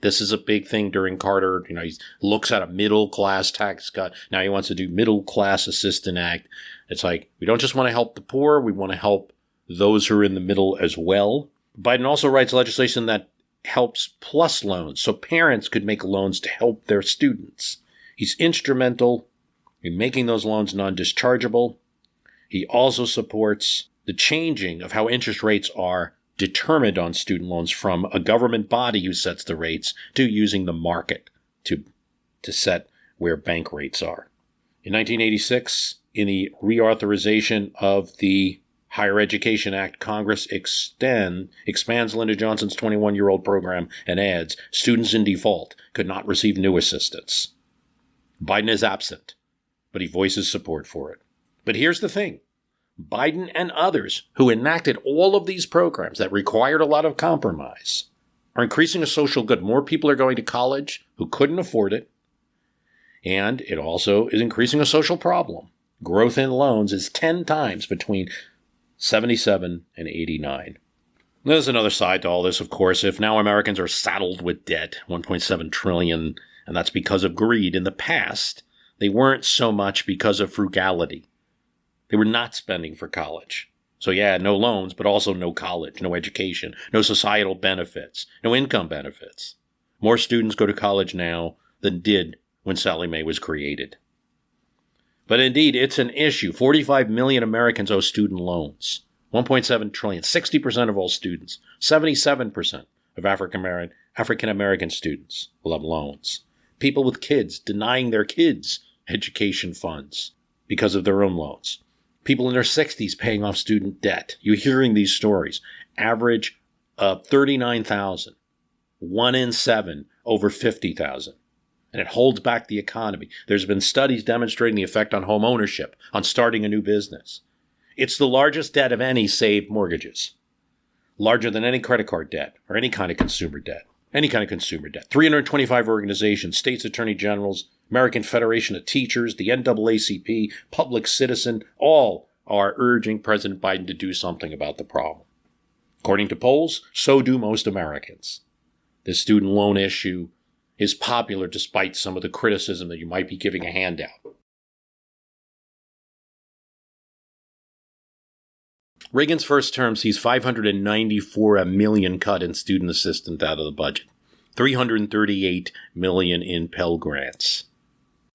This is a big thing during Carter. You know, he looks at a middle-class tax cut. Now he wants to do Middle-Class Assistance Act. It's like, we don't just want to help the poor, we want to help those who are in the middle as well. Biden also writes legislation that helps PLUS loans, so parents could make loans to help their students. He's instrumental in making those loans non-dischargeable. He also supports the changing of how interest rates are determined on student loans from a government body who sets the rates to using the market to set where bank rates are. In 1986, in the reauthorization of the Higher Education Act, Congress expands Lyndon Johnson's 21-year-old program and adds students in default could not receive new assistance. Biden is absent, but he voices support for it. But here's the thing. Biden and others who enacted all of these programs that required a lot of compromise are increasing a social good. More people are going to college who couldn't afford it. And it also is increasing a social problem. Growth in loans is 10 times between 77 and 89. There's another side to all this, of course. If now Americans are saddled with debt, $1.7 trillion, and that's because of greed. In the past, they weren't so much because of frugality. They were not spending for college. So yeah, no loans, but also no college, no education, no societal benefits, no income benefits. More students go to college now than did when Sallie Mae was created. But indeed, it's an issue. 45 million Americans owe student loans. 1.7 trillion, 60% of all students. 77% of African-American students will have loans. People with kids denying their kids education funds because of their own loans. People in their 60s paying off student debt. You're hearing these stories. Average of 39,000. 1 in 7 over 50,000. And it holds back the economy. There's been studies demonstrating the effect on home ownership, on starting a new business. It's the largest debt of any save mortgages. Larger than any credit card debt or any kind of consumer debt. 325 organizations, states attorney generals, American Federation of Teachers, the NAACP, Public Citizen, all are urging President Biden to do something about the problem. According to polls, so do most Americans. The student loan issue is popular despite some of the criticism that you might be giving a handout. Reagan's first term sees $594 million cut in student assistance out of the budget, $338 million in Pell Grants.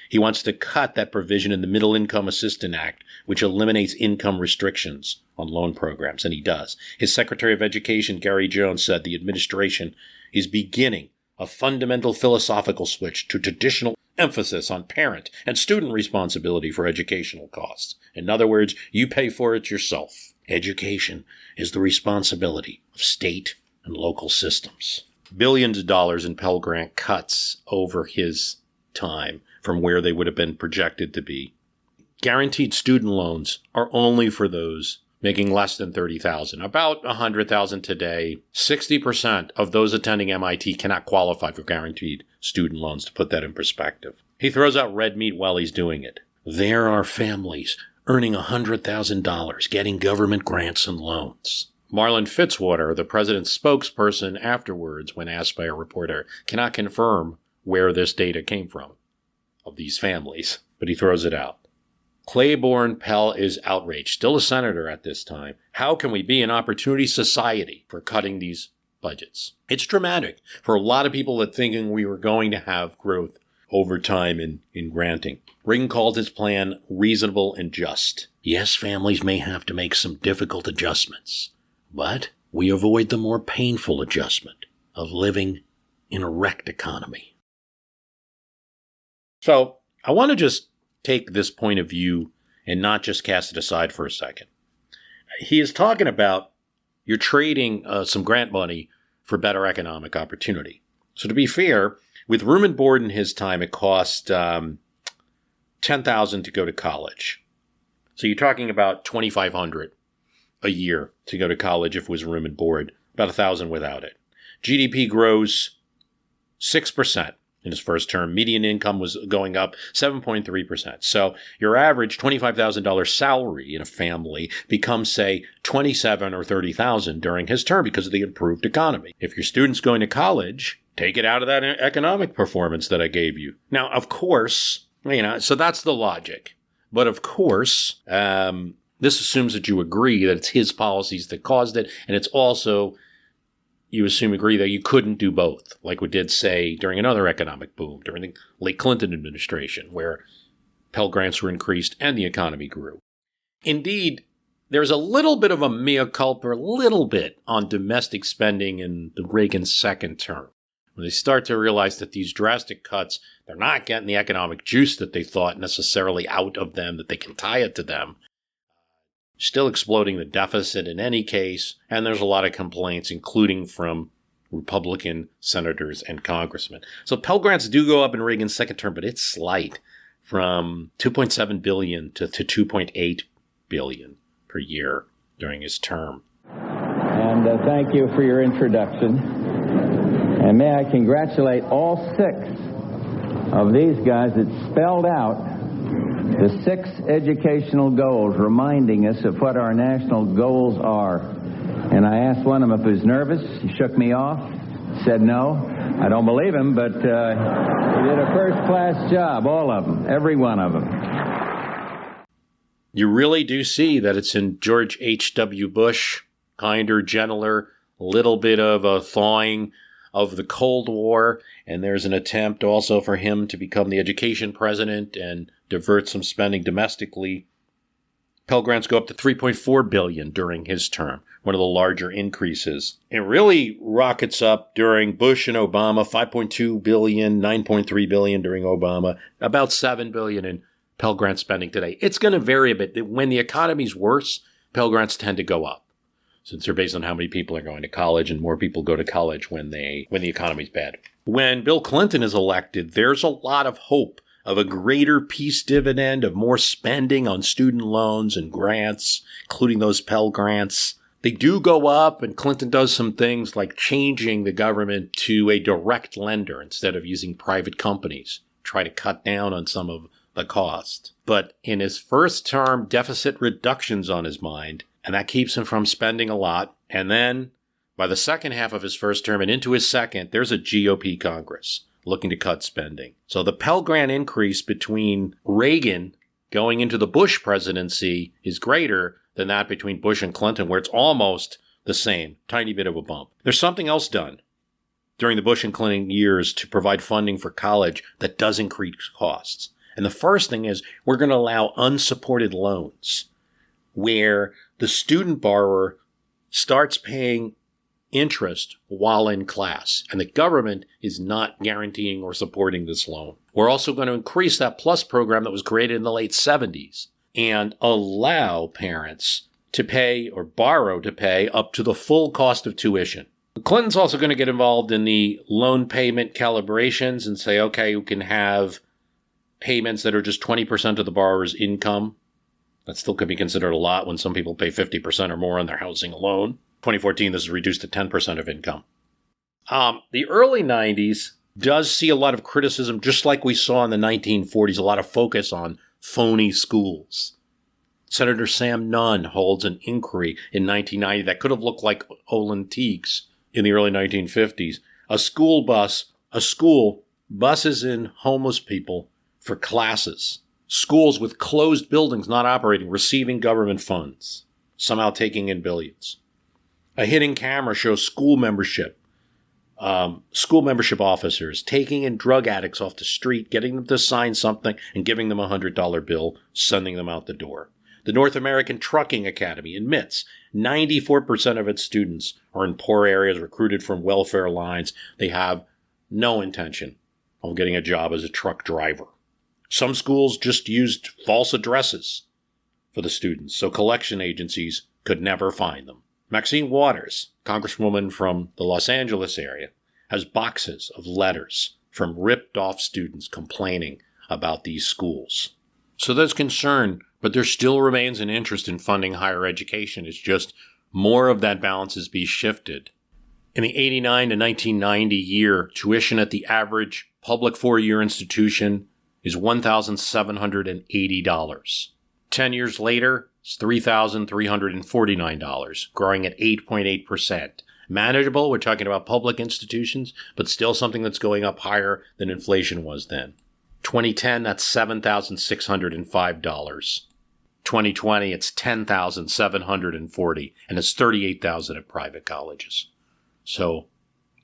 He wants to cut that provision in the Middle Income Assistance Act, which eliminates income restrictions on loan programs, and he does. His Secretary of Education, Gary Jones, said the administration is beginning a fundamental philosophical switch to traditional emphasis on parent and student responsibility for educational costs. In other words, you pay for it yourself. Education is the responsibility of state and local systems. Billions of dollars in Pell Grant cuts over his time from where they would have been projected to be. Guaranteed student loans are only for those making less than $30,000, about $100,000 today. 60% of those attending MIT cannot qualify for guaranteed student loans, to put that in perspective. He throws out red meat while he's doing it. There are families earning $100,000 getting government grants and loans. Marlon Fitzwater, the president's spokesperson afterwards, when asked by a reporter, cannot confirm where this data came from of these families, but he throws it out. Claiborne Pell is outraged, still a senator at this time. How can we be an opportunity society for cutting these budgets? It's dramatic for a lot of people that thinking we were going to have growth over time in granting. Reagan called his plan reasonable and just. Yes, families may have to make some difficult adjustments, but we avoid the more painful adjustment of living in a wrecked economy. So I want to just take this point of view and not just cast it aside for a second. He is talking about you're trading some grant money for better economic opportunity. So to be fair, with room and board in his time, it cost $10,000 to go to college. So you're talking about $2,500 a year to go to college if it was room and board, about $1,000 without it. GDP grows 6% in his first term. Median income was going up 7.3%. So your average $25,000 salary in a family becomes, say, $27,000 or $30,000 during his term because of the improved economy. If your student's going to college, take it out of that economic performance that I gave you. Now, of course, so that's the logic. But of course, this assumes that you agree that it's his policies that caused it, and it's also, you agree that you couldn't do both, like we did, say, during another economic boom, during the late Clinton administration, where Pell Grants were increased and the economy grew. Indeed, there's a little bit of a mea culpa, a little bit, on domestic spending in the Reagan second term. When they start to realize that these drastic cuts, they're not getting the economic juice that they thought necessarily out of them, that they can tie it to them. Still exploding the deficit in any case, and there's a lot of complaints, including from Republican senators and congressmen. So Pell Grants do go up in Reagan's second term, but it's slight, from $2.7 billion to $2.8 billion per year during his term. And thank you for your introduction. And may I congratulate all 6 of these guys that spelled out the 6 educational goals, reminding us of what our national goals are. And I asked one of them if he was nervous. He shook me off, said no. I don't believe him, but he did a first-class job, all of them, every one of them. You really do see that it's in George H.W. Bush, kinder, gentler, little bit of a thawing of the Cold War, and there's an attempt also for him to become the education president and divert some spending domestically. Pell Grants go up to $3.4 billion during his term, one of the larger increases. It really rockets up during Bush and Obama, $5.2 billion, $9.3 billion during Obama, about $7 billion in Pell Grant spending today. It's going to vary a bit. When the economy's worse, Pell Grants tend to go up, since they're based on how many people are going to college, and more people go to college when the economy's bad. When Bill Clinton is elected, there's a lot of hope of a greater peace dividend, of more spending on student loans and grants, including those Pell Grants. They do go up, and Clinton does some things like changing the government to a direct lender instead of using private companies, try to cut down on some of the cost. But in his first term, deficit reduction's on his mind, and that keeps him from spending a lot. And then by the second half of his first term and into his second, there's a GOP Congress looking to cut spending. So the Pell Grant increase between Reagan going into the Bush presidency is greater than that between Bush and Clinton, where it's almost the same, tiny bit of a bump. There's something else done during the Bush and Clinton years to provide funding for college that does increase costs. And the first thing is we're going to allow unsupported loans where the student borrower starts paying interest while in class, and the government is not guaranteeing or supporting this loan. We're also going to increase that PLUS program that was created in the late 70s and allow parents to pay or borrow to pay up to the full cost of tuition. Clinton's also going to get involved in the loan payment calibrations and say, okay, you can have payments that are just 20% of the borrower's income. That still could be considered a lot when some people pay 50% or more on their housing alone. 2014, this is reduced to 10% of income. The early 90s does see a lot of criticism, just like we saw in the 1940s, a lot of focus on phony schools. Senator Sam Nunn holds an inquiry in 1990 that could have looked like Olin Teague's in the early 1950s. A school buses in homeless people for classes. Schools with closed buildings not operating, receiving government funds, somehow taking in billions. A hidden camera shows school membership officers taking in drug addicts off the street, getting them to sign something and giving them a $100 bill, sending them out the door. The North American Trucking Academy admits 94% of its students are in poor areas, recruited from welfare lines. They have no intention of getting a job as a truck driver. Some schools just used false addresses for the students, so collection agencies could never find them. Maxine Waters, congresswoman from the Los Angeles area, has boxes of letters from ripped-off students complaining about these schools. So there's concern, but there still remains an interest in funding higher education. It's just more of that balance is being shifted. In the 89 to 1990 year, tuition at the average public four-year institution is $1,780. 10 years later, it's $3,349, growing at 8.8%. Manageable, we're talking about public institutions, but still something that's going up higher than inflation was then. 2010, that's $7,605. 2020, it's $10,740, and it's $38,000 at private colleges. So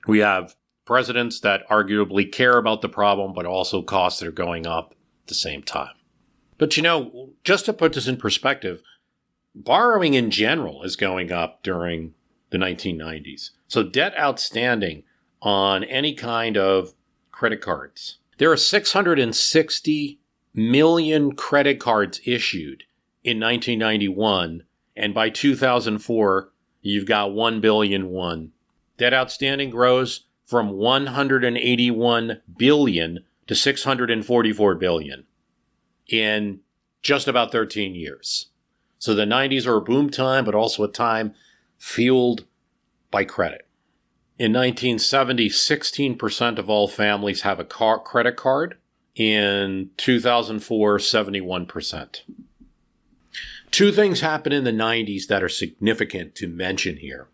we have presidents that arguably care about the problem, but also costs that are going up at the same time. But just to put this in perspective, borrowing in general is going up during the 1990s. So debt outstanding on any kind of credit cards. There are 660 million credit cards issued in 1991, and by 2004, you've got 1 billion won. Debt outstanding grows from 181 billion to 644 billion in just about 13 years. So the 90s are a boom time, but also a time fueled by credit. In 1970, 16% of all families have a credit card. In 2004, 71%. Two things happened in the 90s that are significant to mention here,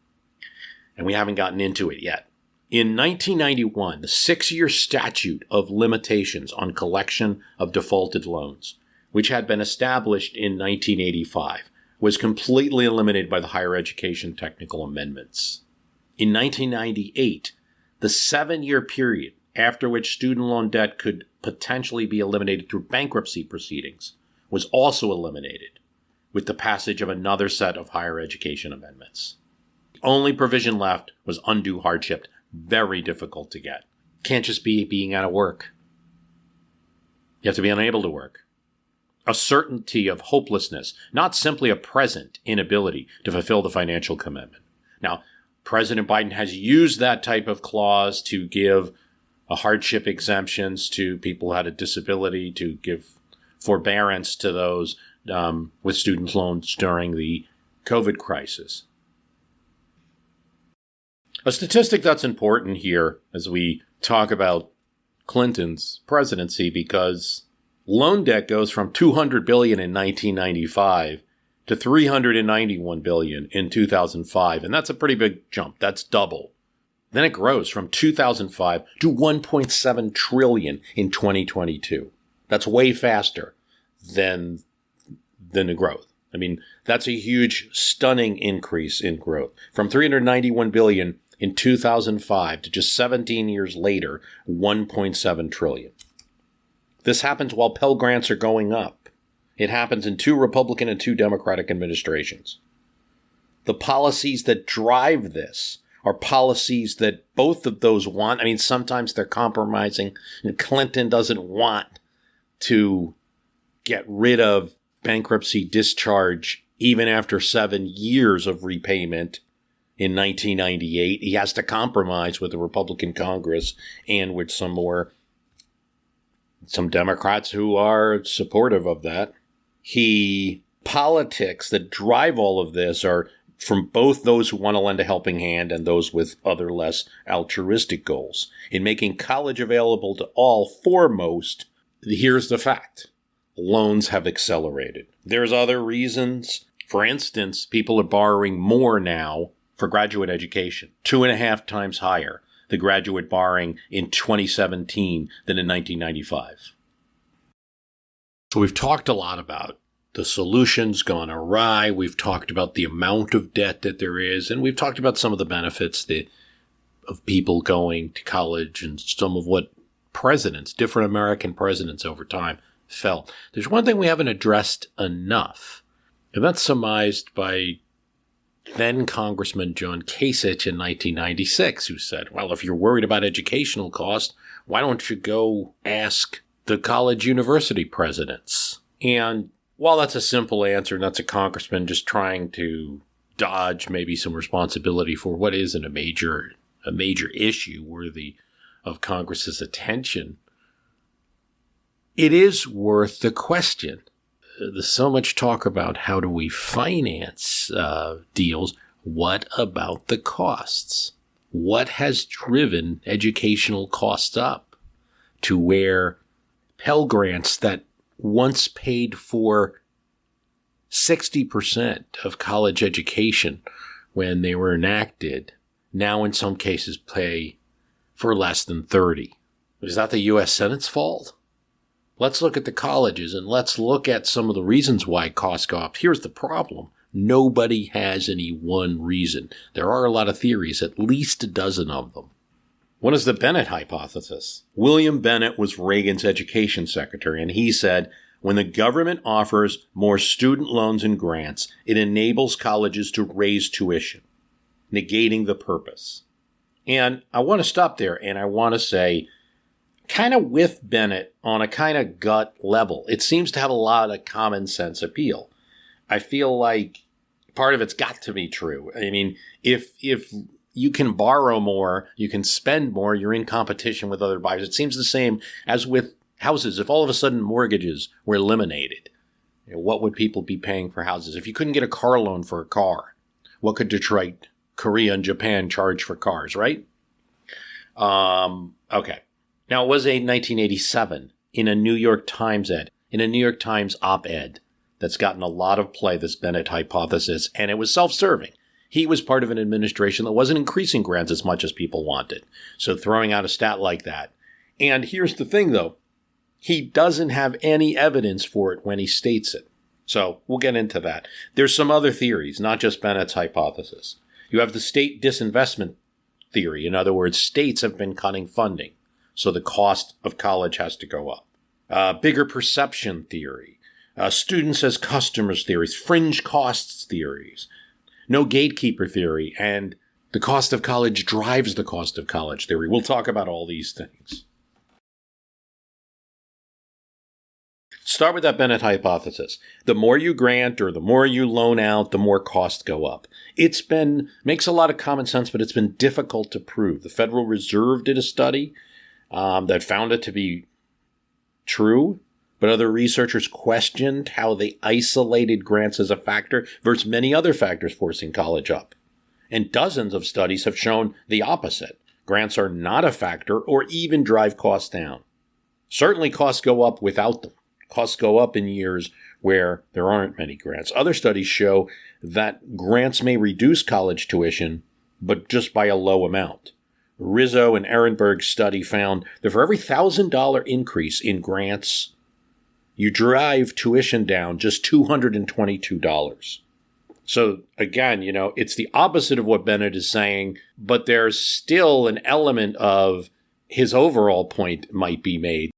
and we haven't gotten into it yet. In 1991, the 6-year statute of limitations on collection of defaulted loans, which had been established in 1985, was completely eliminated by the Higher Education Technical Amendments. In 1998, the 7-year period after which student loan debt could potentially be eliminated through bankruptcy proceedings was also eliminated with the passage of another set of higher education amendments. The only provision left was undue hardship, very difficult to get. Can't just be being out of work. You have to be unable to work. A certainty of hopelessness, not simply a present inability to fulfill the financial commitment. Now, President Biden has used that type of clause to give hardship exemptions to people who had a disability, to give forbearance to those with student loans during the COVID crisis. A statistic that's important here as we talk about Clinton's presidency, because loan debt goes from $200 billion in 1995 to $391 billion in 2005, and that's a pretty big jump. That's double. Then it grows from 2005 to $1.7 trillion in 2022. That's way faster than the growth. I mean, that's a huge, stunning increase in growth. From $391 billion in 2005 to just 17 years later, $1.7 trillion. This happens while Pell Grants are going up. It happens in 2 Republican and 2 Democratic administrations. The policies that drive this are policies that both of those want. I mean, sometimes they're compromising, and Clinton doesn't want to get rid of bankruptcy discharge even after 7 years of repayment in 1998. He has to compromise with the Republican Congress and with some Democrats who are supportive of that. Politics that drive all of this are from both those who want to lend a helping hand and those with other less altruistic goals. In making college available to all, foremost, here's the fact. Loans have accelerated. There's other reasons. For instance, people are borrowing more now for graduate education, 2.5 times higher, the graduate borrowing in 2017 than in 1995. So we've talked a lot about the solutions gone awry. We've talked about the amount of debt that there is, and we've talked about some of the benefits of people going to college and some of what different American presidents over time felt. There's one thing we haven't addressed enough, and that's surmised by then Congressman John Kasich in 1996, who said, well, if you're worried about educational cost, why don't you go ask the college university presidents? And while that's a simple answer, and that's a congressman just trying to dodge maybe some responsibility for what isn't a major issue worthy of Congress's attention, it is worth the question. There's so much talk about how do we finance deals. What about the costs? What has driven educational costs up to where Pell Grants that once paid for 60% of college education when they were enacted, now in some cases pay for less than 30%. Is that the U.S. Senate's fault? Let's look at the colleges and let's look at some of the reasons why costs go up. Here's the problem. Nobody has any one reason. There are a lot of theories, at least a dozen of them. One is the Bennett Hypothesis. William Bennett was Reagan's education secretary, and he said, when the government offers more student loans and grants, it enables colleges to raise tuition, negating the purpose. And I want to stop there, and I want to say, kind of with Bennett on a kind of gut level, it seems to have a lot of common sense appeal. I feel like part of it's got to be true. I mean, if you can borrow more, you can spend more, you're in competition with other buyers. It seems the same as with houses. If all of a sudden mortgages were eliminated, what would people be paying for houses? If you couldn't get a car loan for a car, what could Detroit, Korea, and Japan charge for cars, right? Okay. Now, it was a 1987 in a New York Times op-ed that's gotten a lot of play, this Bennett Hypothesis, and it was self-serving. He was part of an administration that wasn't increasing grants as much as people wanted. So throwing out a stat like that. And here's the thing, though. He doesn't have any evidence for it when he states it. So we'll get into that. There's some other theories, not just Bennett's hypothesis. You have the state disinvestment theory. In other words, states have been cutting funding, so the cost of college has to go up. Bigger perception theory. Students as customers theories. Fringe costs theories. No gatekeeper theory. And the cost of college drives the cost of college theory. We'll talk about all these things. Start with that Bennett hypothesis. The more you grant or the more you loan out, the more costs go up. Makes a lot of common sense, but it's been difficult to prove. The Federal Reserve did a study that found it to be true, but other researchers questioned how they isolated grants as a factor versus many other factors forcing college up. And dozens of studies have shown the opposite. Grants are not a factor or even drive costs down. Certainly costs go up without them. Costs go up in years where there aren't many grants. Other studies show that grants may reduce college tuition, but just by a low amount. Rizzo and Ehrenberg's study found that for every $1,000 increase in grants, you drive tuition down just $222. So again, it's the opposite of what Bennett is saying, but there's still an element of his overall point might be made.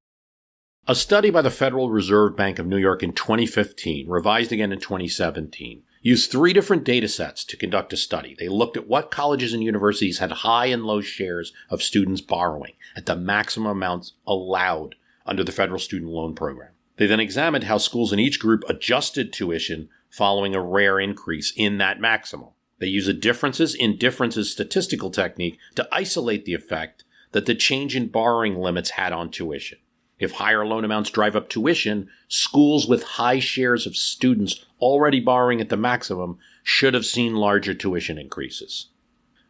A study by the Federal Reserve Bank of New York in 2015, revised again in 2017, used 3 different data sets to conduct a study. They looked at what colleges and universities had high and low shares of students borrowing at the maximum amounts allowed under the federal student loan program. They then examined how schools in each group adjusted tuition following a rare increase in that maximum. They used a differences in differences statistical technique to isolate the effect that the change in borrowing limits had on tuition. If higher loan amounts drive up tuition, schools with high shares of students already borrowing at the maximum should have seen larger tuition increases.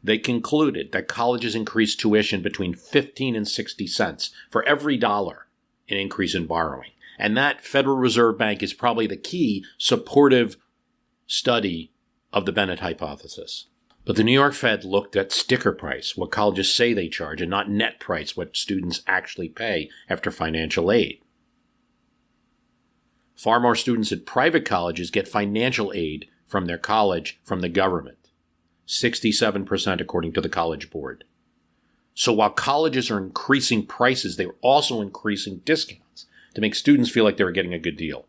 They concluded that colleges increased tuition between 15 and 60 cents for every dollar in increase in borrowing. And that Federal Reserve Bank is probably the key supportive study of the Bennett Hypothesis. But the New York Fed looked at sticker price, what colleges say they charge, and not net price, what students actually pay after financial aid. Far more students at private colleges get financial aid from their college from the government, 67% according to the College Board. So while colleges are increasing prices, they are also increasing discounts to make students feel like they were getting a good deal.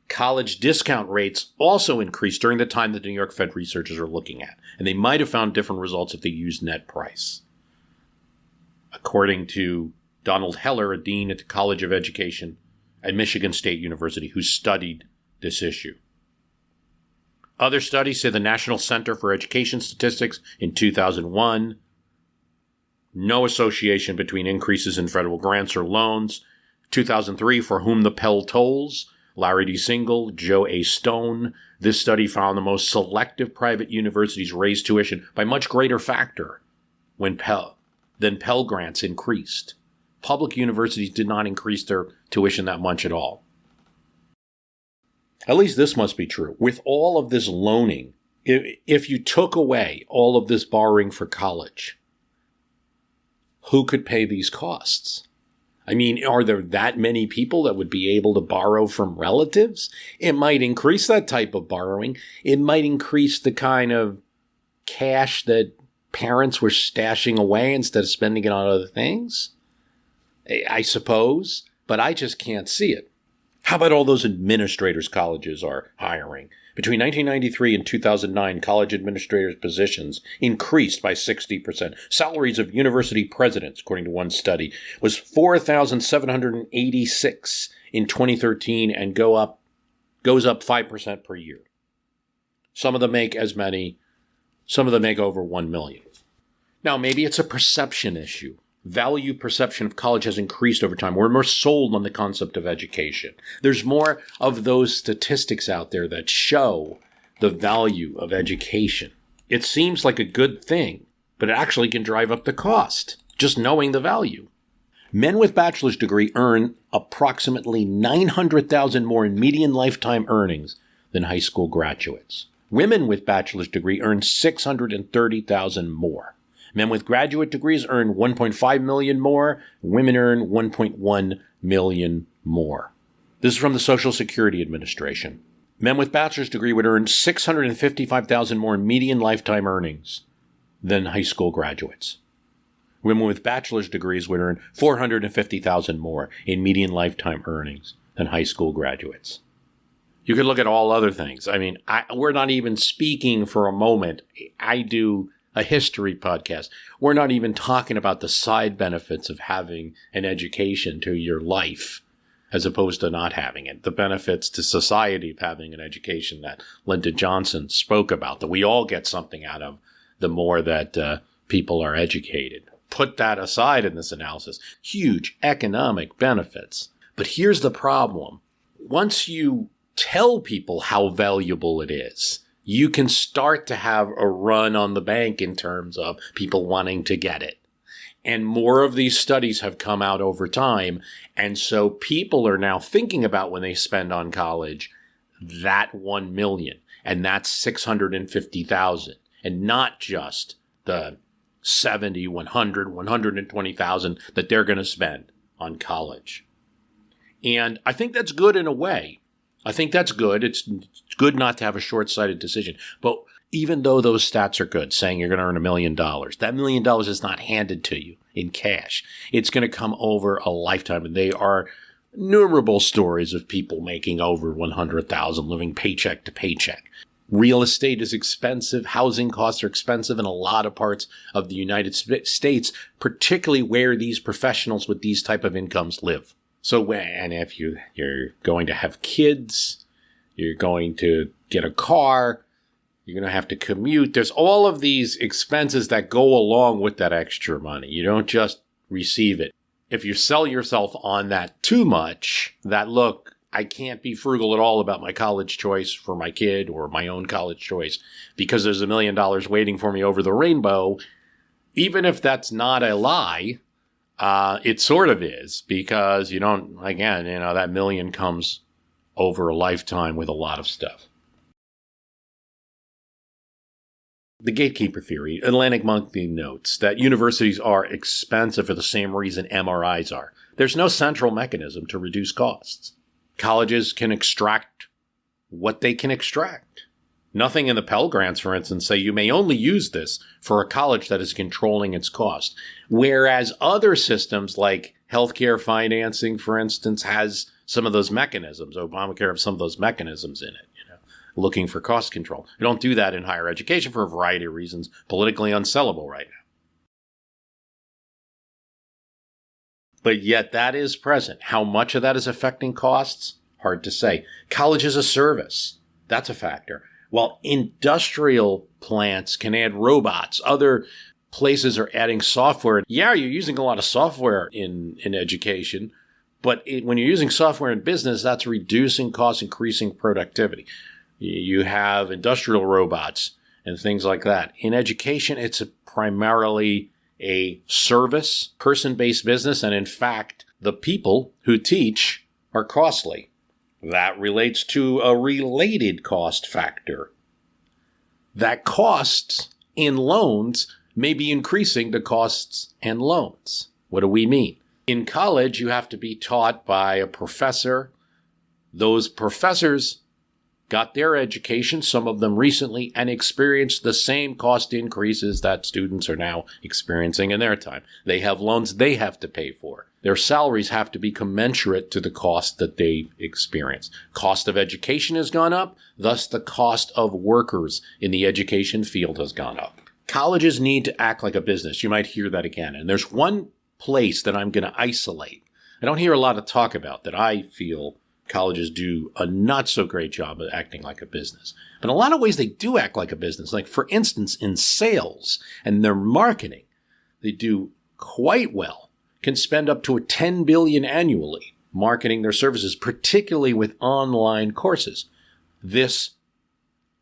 College discount rates also increased during the time that the New York Fed researchers are looking at, and they might have found different results if they used net price. According to Donald Heller, a dean at the College of Education at Michigan State University, who studied this issue. Other studies say the National Center for Education Statistics in 2001, no association between increases in federal grants or loans. 2003, For Whom the Bell Tolls, Larry D. Single, Joe A. Stone. This study found the most selective private universities raised tuition by much greater factor than Pell Grants increased. Public universities did not increase their tuition that much at all. At least this must be true. With all of this loaning, if you took away all of this borrowing for college, who could pay these costs? I mean, are there that many people that would be able to borrow from relatives? It might increase that type of borrowing. It might increase the kind of cash that parents were stashing away instead of spending it on other things, I suppose, but I just can't see it. How about all those administrators colleges are hiring? Between 1993 and 2009, college administrators' positions increased by 60%. Salaries of university presidents, according to one study, was $4,786 in 2013 and goes up 5% per year. Some of them make as many, some of them make over $1 million. Now, maybe it's a perception issue. Value perception of college has increased over time. We're more sold on the concept of education. There's more of those statistics out there that show the value of education. It seems like a good thing, but it actually can drive up the cost, just knowing the value. Men with bachelor's degree earn approximately $900,000 more in median lifetime earnings than high school graduates. Women with bachelor's degree earn $630,000 more. Men with graduate degrees earn $1.5 million more. Women earn $1.1 million more. This is from the Social Security Administration. Men with bachelor's degree would earn $655,000 more in median lifetime earnings than high school graduates. Women with bachelor's degrees would earn $450,000 more in median lifetime earnings than high school graduates. You could look at all other things. I mean, we're not even speaking for a moment. I do a history podcast. We're not even talking about the side benefits of having an education to your life as opposed to not having it. The benefits to society of having an education that Lyndon Johnson spoke about, that we all get something out of the more that people are educated. put that aside in this analysis. Huge economic benefits. But here's the problem. Once you tell people how valuable it is, you can start to have a run on the bank in terms of people wanting to get it. And more of these studies have come out over time. And so people are now thinking about when they spend on college, that 1 million, and that's 650,000, and not just the 70, 100, 120,000 that they're going to spend on college. And I think that's good in a way. I think that's good. It's good not to have a short-sighted decision. But even though those stats are good, saying you're going to earn $1 million, that $1 million is not handed to you in cash. It's going to come over a lifetime. And they are innumerable stories of people making over $100,000, living paycheck to paycheck. Real estate is expensive. Housing costs are expensive in a lot of parts of the United States, particularly where these professionals with these type of incomes live. So, and if you're going to have kids, you're going to get a car, you're going to have to commute. There's all of these expenses that go along with that extra money. You don't just receive it. If you sell yourself on that too much, that look, I can't be frugal at all about my college choice for my kid or my own college choice because there's $1 million waiting for me over the rainbow, even if that's not a lie. It sort of is, because you don't, again, that million comes over a lifetime with a lot of stuff. The gatekeeper theory, Atlantic Monthly notes that universities are expensive for the same reason MRIs are. There's no central mechanism to reduce costs. Colleges can extract what they can extract. Nothing in the Pell Grants, for instance, say you may only use this for a college that is controlling its cost. Whereas other systems like healthcare financing, for instance, has some of those mechanisms. Obamacare has some of those mechanisms in it, looking for cost control. We don't do that in higher education for a variety of reasons, politically unsellable right now. But yet that is present. How much of that is affecting costs? Hard to say. College is a service. That's a factor. While industrial plants can add robots, other places are adding software. Yeah, you're using a lot of software in education, but when you're using software in business, that's reducing costs, increasing productivity. You have industrial robots and things like that. In education, it's primarily a service, person-based business, and in fact, the people who teach are costly. That relates to a related cost factor. That costs in loans may be increasing the costs and loans. What do we mean? In college, you have to be taught by a professor. Those professors got their education, some of them recently, and experienced the same cost increases that students are now experiencing in their time. They have loans they have to pay for. Their salaries have to be commensurate to the cost that they experience. Cost of education has gone up, thus the cost of workers in the education field has gone up. Colleges need to act like a business. You might hear that again. And there's one place that I'm going to isolate. I don't hear a lot of talk about that I feel colleges do a not so great job of acting like a business. But in a lot of ways, they do act like a business. Like, for instance, in sales and their marketing, they do quite well, can spend up to $10 billion annually marketing their services, particularly with online courses. This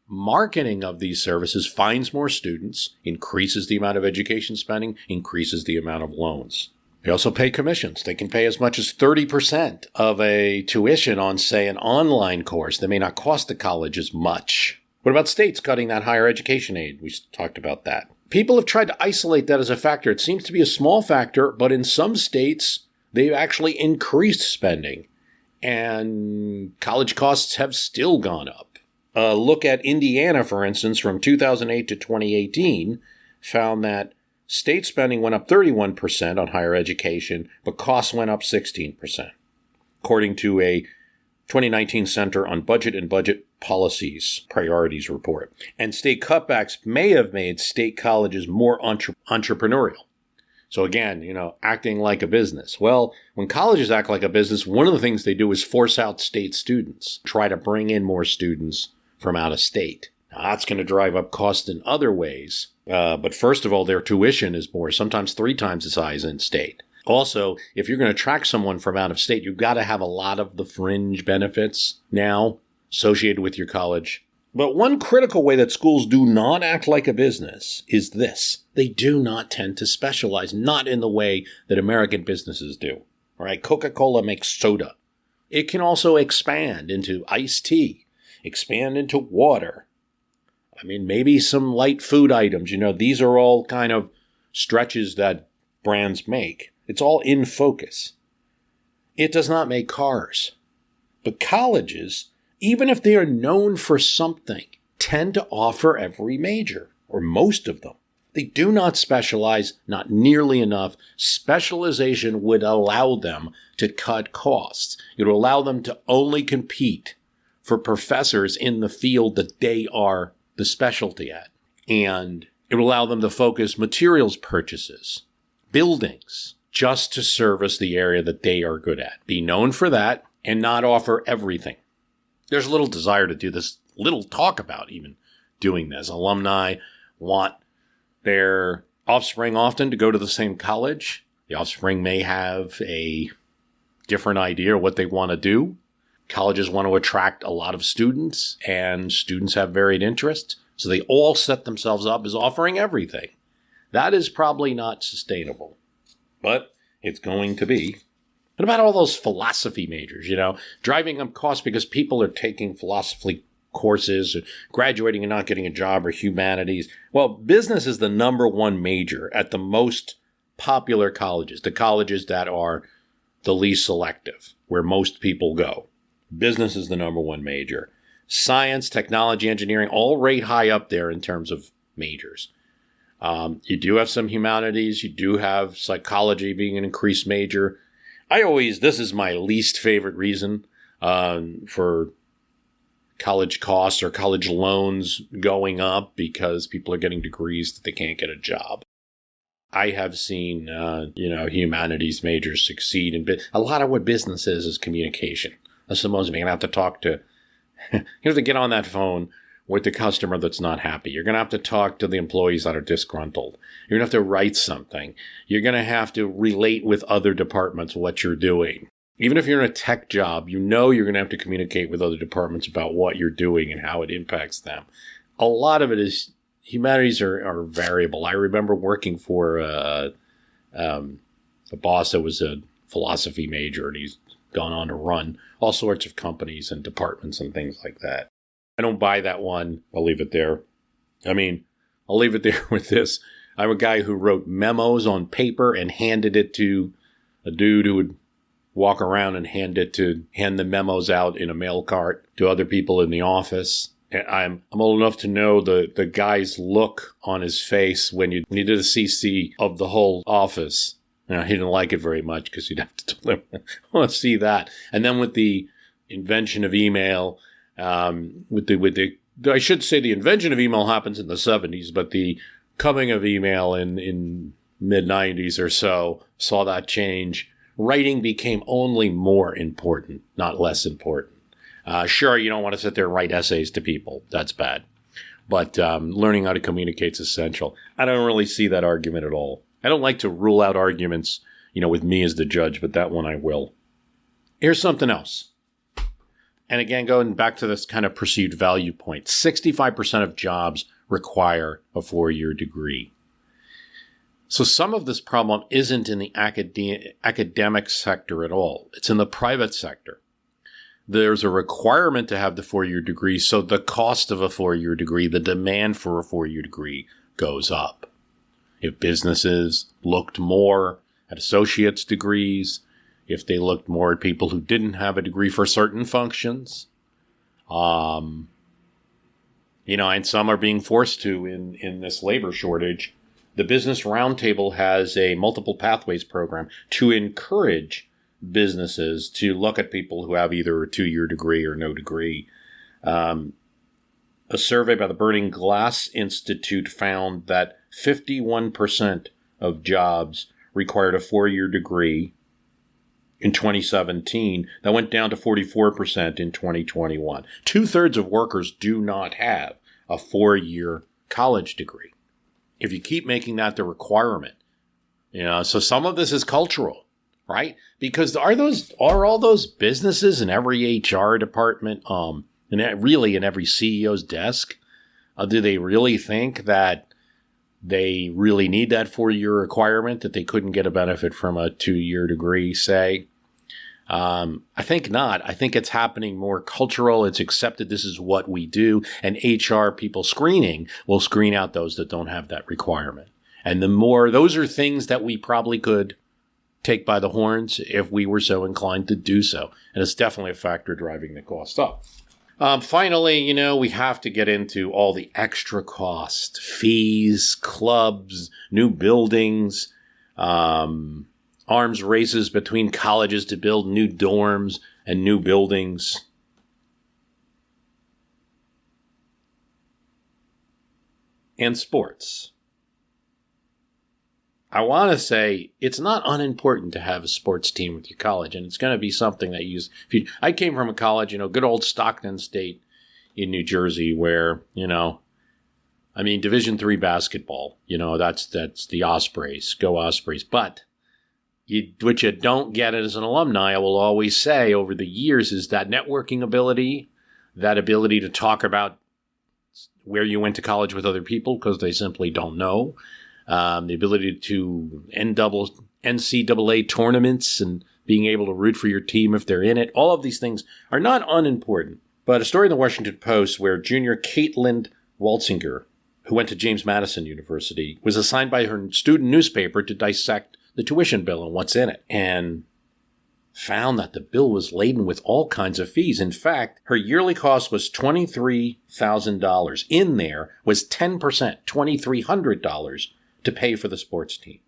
marketing of these services finds more students, increases the amount of education spending, increases the amount of loans. They also pay commissions. They can pay as much as 30% of a tuition on, say, an online course that may not cost the college as much. What about states cutting that higher education aid? We talked about that. People have tried to isolate that as a factor. It seems to be a small factor, but in some states, they've actually increased spending, and college costs have still gone up. A look at Indiana, for instance, from 2008 to 2018, found that state spending went up 31% on higher education, but costs went up 16%, according to a 2019 Center on Budget and Budget Policies Priorities report. And state cutbacks may have made state colleges more entrepreneurial. So again, acting like a business. Well, when colleges act like a business, one of the things they do is force out state students, try to bring in more students from out of state. Now, that's going to drive up costs in other ways. But first of all, their tuition is more, sometimes 3 times the size in state. Also, if you're going to attract someone from out of state, you've got to have a lot of the fringe benefits now associated with your college. But one critical way that schools do not act like a business is this. They do not tend to specialize, not in the way that American businesses do. All right, Coca-Cola makes soda. It can also expand into iced tea, expand into water. I mean, maybe some light food items. These are all kind of stretches that brands make. It's all in focus. It does not make cars. But colleges, even if they are known for something, tend to offer every major, or most of them. They do not specialize, not nearly enough. Specialization would allow them to cut costs. It would allow them to only compete for professors in the field that they are the specialty at. And it would allow them to focus materials purchases, buildings, just to service the area that they are good at. Be known for that and not offer everything. There's little desire to do this, little talk about even doing this. Alumni want their offspring often to go to the same college. The offspring may have a different idea of what they want to do. Colleges want to attract a lot of students, and students have varied interests. So they all set themselves up as offering everything. That is probably not sustainable, but it's going to be. What about all those philosophy majors, driving up costs because people are taking philosophy courses, or graduating and not getting a job, or humanities? Well, business is the number one major at the most popular colleges, the colleges that are the least selective, where most people go. Business is the number one major. Science, technology, engineering, all rate high up there in terms of majors. You do have some humanities. You do have psychology being an increased major. This is my least favorite reason for college costs or college loans going up, because people are getting degrees that they can't get a job. I have seen, humanities majors succeed in a lot of what business is communication. That's the most. You're going to have to talk to, you have to get on that phone with the customer that's not happy. You're going to have to talk to the employees that are disgruntled. You're going to have to write something. You're going to have to relate with other departments what you're doing. Even if you're in a tech job, you're going to have to communicate with other departments about what you're doing and how it impacts them. A lot of it is, humanities are variable. I remember working for a boss that was a philosophy major, and he's gone on to run all sorts of companies and departments and things like that. I don't buy that one. I'll leave it there. I'll leave it there with this. I'm a guy who wrote memos on paper and handed it to a dude who would walk around and hand the memos out in a mail cart to other people in the office. And I'm old enough to know the guy's look on his face when you did a CC of the whole office. He didn't like it very much because you'd have to deliver. I want to see that. And then with the invention of email, I should say the invention of email happens in the 70s, but the coming of email in mid-90s or so saw that change. Writing became only more important, not less important. Sure, you don't want to sit there and write essays to people. That's bad. But learning how to communicate is essential. I don't really see that argument at all. I don't like to rule out arguments, with me as the judge, but that one I will. Here's something else. And again, going back to this kind of perceived value point, 65% of jobs require a 4-year degree. So some of this problem isn't in the academic sector at all. It's in the private sector. There's a requirement to have the 4-year degree, so the cost of a 4-year degree, the demand for a 4-year degree goes up. If businesses looked more at associate's degrees, if they looked more at people who didn't have a degree for certain functions, and some are being forced to in this labor shortage. The Business Roundtable has a multiple pathways program to encourage businesses to look at people who have either a 2-year degree or no degree. A survey by the Burning Glass Institute found that 51% of jobs required a 4-year degree in 2017. That went down to 44% in 2021. 2/3 of workers do not have a 4-year college degree. if you keep making that the requirement. So some of this is cultural, right? Because are all those businesses in every HR department, and really in every CEO's desk, do they really think that they really need that 4-year requirement, that they couldn't get a benefit from a 2-year degree, say? I think not. I think it's happening more cultural. It's accepted this is what we do. And HR people screening will screen out those that don't have that requirement. And those are things that we probably could take by the horns if we were so inclined to do so. And it's definitely a factor driving the cost up. Finally, we have to get into all the extra cost, fees, clubs, new buildings, arms races between colleges to build new dorms and new buildings. And sports. I want to say it's not unimportant to have a sports team with your college, and it's going to be something that I came from a college, good old Stockton State in New Jersey, where, Division III basketball, that's the Ospreys, go Ospreys. But what you don't get as an alumni, I will always say over the years, is that networking ability, that ability to talk about where you went to college with other people because they simply don't know. The ability to NCAA tournaments and being able to root for your team if they're in it. All of these things are not unimportant. But a story in the Washington Post where junior Caitlin Waltzinger, who went to James Madison University, was assigned by her student newspaper to dissect the tuition bill and what's in it, and found that the bill was laden with all kinds of fees. In fact, her yearly cost was $23,000. In there was 10%, $2,300 to pay for the sports team.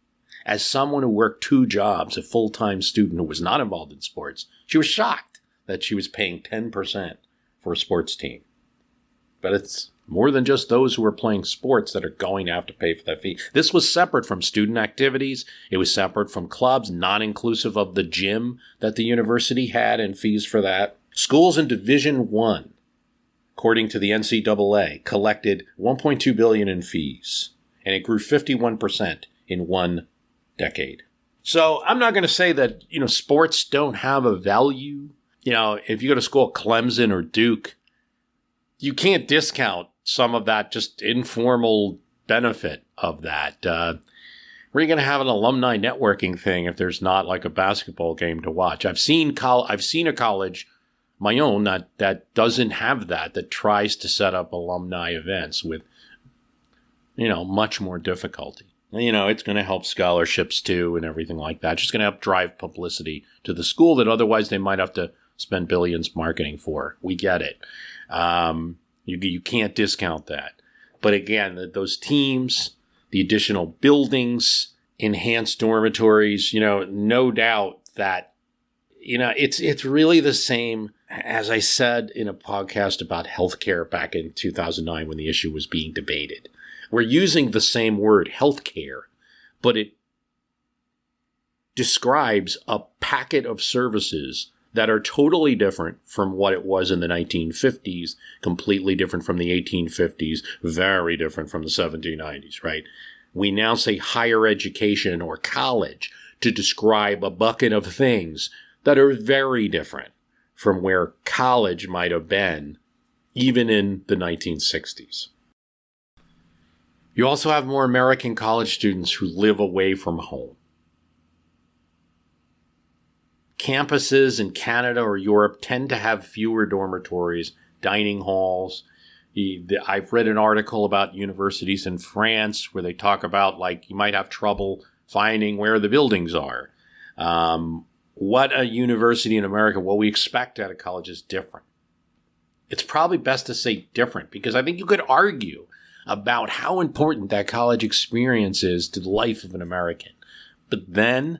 As someone who worked 2 jobs, a full-time student who was not involved in sports, she was shocked that she was paying 10% for a sports team. But it's more than just those who are playing sports that are going to have to pay for that fee. This was separate from student activities. It was separate from clubs, not inclusive of the gym that the university had and fees for that. Schools in Division I, according to the NCAA, collected $1.2 billion in fees, and it grew 51% in 1 decade. So I'm not going to say that, sports don't have a value. If you go to school at Clemson or Duke, you can't discount some of that just informal benefit of that. Where are you going to have an alumni networking thing if there's not like a basketball game to watch? I've seen a college, my own, that doesn't have that tries to set up alumni events with, much more difficulty. It's going to help scholarships too and everything like that. It's just going to help drive publicity to the school that otherwise they might have to spend billions marketing for. We get it. You can't discount that. But again, those teams, the additional buildings, enhanced dormitories, no doubt that, it's really the same as I said in a podcast about healthcare back in 2009 when the issue was being debated. We're using the same word, healthcare, but it describes a packet of services that are totally different from what it was in the 1950s, completely different from the 1850s, very different from the 1790s, right? We now say higher education or college to describe a bucket of things that are very different from where college might have been even in the 1960s. You also have more American college students who live away from home. Campuses in Canada or Europe tend to have fewer dormitories, dining halls. I've read an article about universities in France where they talk about, you might have trouble finding where the buildings are. What a university in America, what we expect out of college is different. It's probably best to say different because I think you could argue about how important that college experience is to the life of an American. But then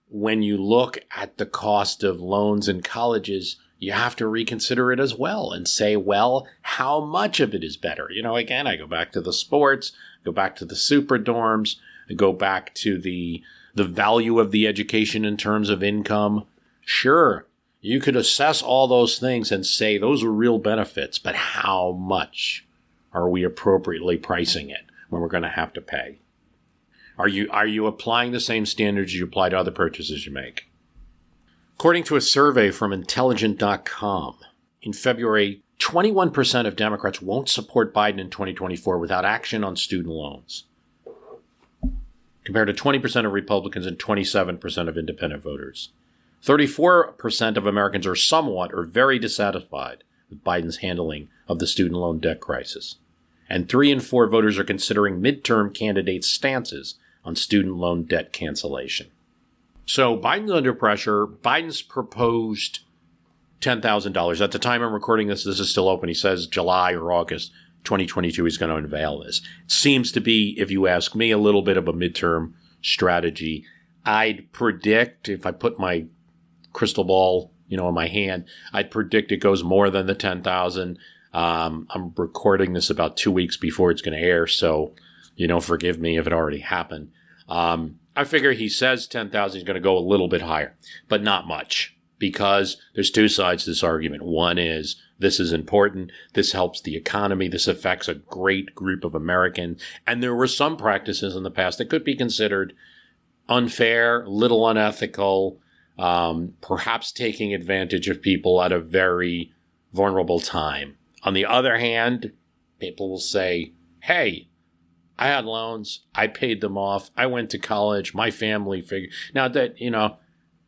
when you look at the cost of loans in colleges, you have to reconsider it as well and say, well, how much of it is better? Again, I go back to the sports, go back to the super dorms, I go back to the value of the education in terms of income. Sure, you could assess all those things and say those are real benefits, but how much are we appropriately pricing it? when we're going to have to pay. Are you applying the same standards you apply to other purchases you make? According to a survey from Intelligent.com, in February, 21% of Democrats won't support Biden in 2024 without action on student loans, compared to 20% of Republicans and 27% of independent voters. 34% of Americans are somewhat or very dissatisfied with Biden's handling of the student loan debt crisis. And 3 in 4 voters are considering midterm candidates' stances on student loan debt cancellation. So Biden's under pressure. Biden's proposed $10,000. At the time I'm recording this is still open. He says July or August 2022 he's going to unveil this. It seems to be, if you ask me, a little bit of a midterm strategy. I'd predict, if I put my crystal ball, in my hand, I'd predict it goes more than the 10,000. I'm recording this about 2 weeks before it's going to air, so forgive me if it already happened. I figure he says 10,000 is going to go a little bit higher, but not much, because there's two sides to this argument. One is this is important. This helps the economy. This affects a great group of Americans. And there were some practices in the past that could be considered unfair, little unethical, perhaps taking advantage of people at a very vulnerable time. On the other hand, people will say, hey, I had loans. I paid them off. I went to college. My family figured. Now that,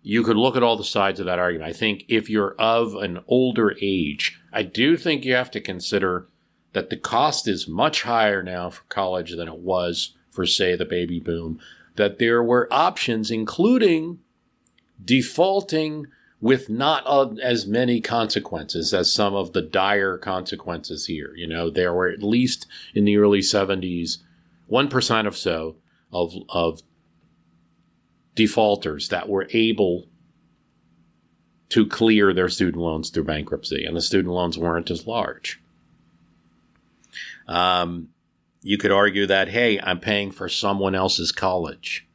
you could look at all the sides of that argument. I think if you're of an older age, I do think you have to consider that the cost is much higher now for college than it was for, say, the baby boom, that there were options, including defaulting with not as many consequences as some of the dire consequences here. There were, at least in the early 70s, 1% or so of defaulters that were able to clear their student loans through bankruptcy, and the student loans weren't as large. You could argue that, hey, I'm paying for someone else's college.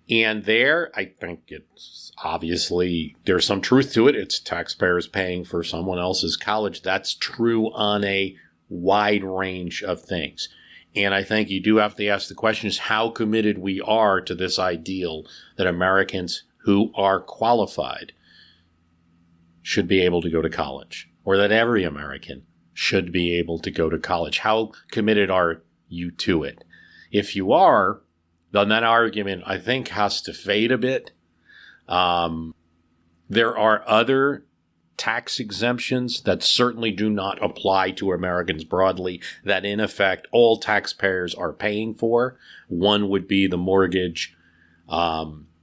And there, I think it's obviously, there's some truth to it. It's taxpayers paying for someone else's college. That's true on a wide range of things. And I think you do have to ask the question is how committed we are to this ideal that Americans who are qualified should be able to go to college, or that every American should be able to go to college. How committed are you to it? If you are, then that argument, I think, has to fade a bit. There are other tax exemptions that certainly do not apply to Americans broadly, that in effect all taxpayers are paying for. One would be the mortgage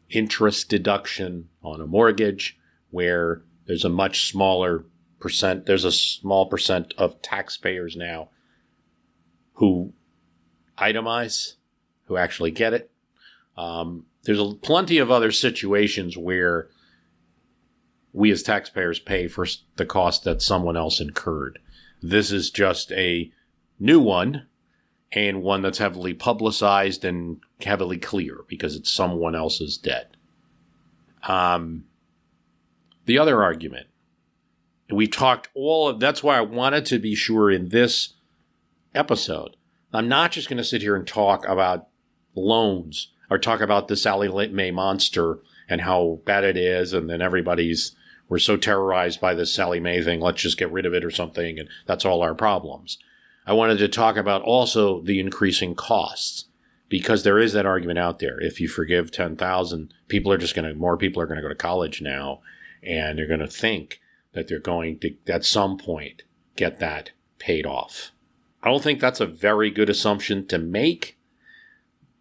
interest deduction on a mortgage, where there's a much smaller percent, there's a small percent of taxpayers now who itemize, who actually get it. There's plenty of other situations where we as taxpayers pay for the cost that someone else incurred. This is just a new one, and one that's heavily publicized and heavily clear because it's someone else's debt. The other argument, we talked that's why I wanted to be sure in this episode, I'm not just going to sit here and talk about loans or talk about the Sallie Mae monster and how bad it is, and then we're so terrorized by this Sallie Mae thing, let's just get rid of it or something, and that's all our problems. I wanted to talk about also the increasing costs, because there is that argument out there. If you forgive $10,000, more people are going to go to college now, and they're going to think that they're going to, at some point, get that paid off. I don't think that's a very good assumption to make,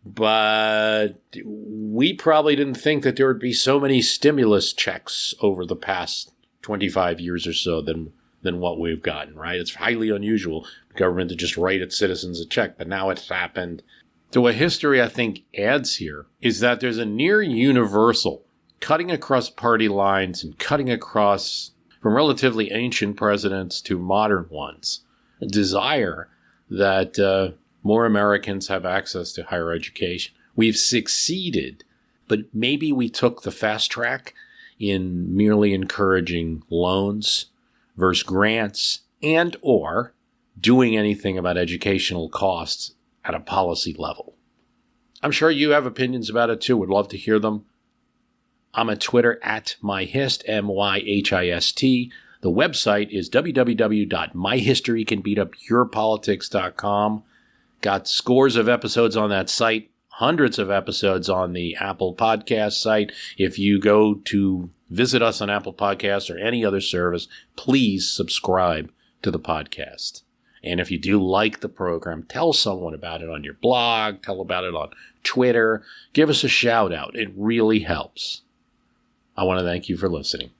but we probably didn't think that there would be so many stimulus checks over the past 25 years or so than what we've gotten, right? It's highly unusual for the government to just write its citizens a check, but now it's happened. So what history, I think, adds here is that there's a near universal cutting across party lines and cutting across from relatively ancient presidents to modern ones, a desire that more Americans have access to higher education. We've succeeded, but maybe we took the fast track in merely encouraging loans versus grants and or doing anything about educational costs at a policy level. I'm sure you have opinions about it too. Would love to hear them. I'm at Twitter at myhist, MYHIST. The website is www.myhistorycanbeatupyourpolitics.com. Got scores of episodes on that site, hundreds of episodes on the Apple Podcast site. If you go to visit us on Apple Podcasts or any other service, please subscribe to the podcast. And if you do like the program, tell someone about it on your blog, tell about it on Twitter. Give us a shout out. It really helps. I want to thank you for listening.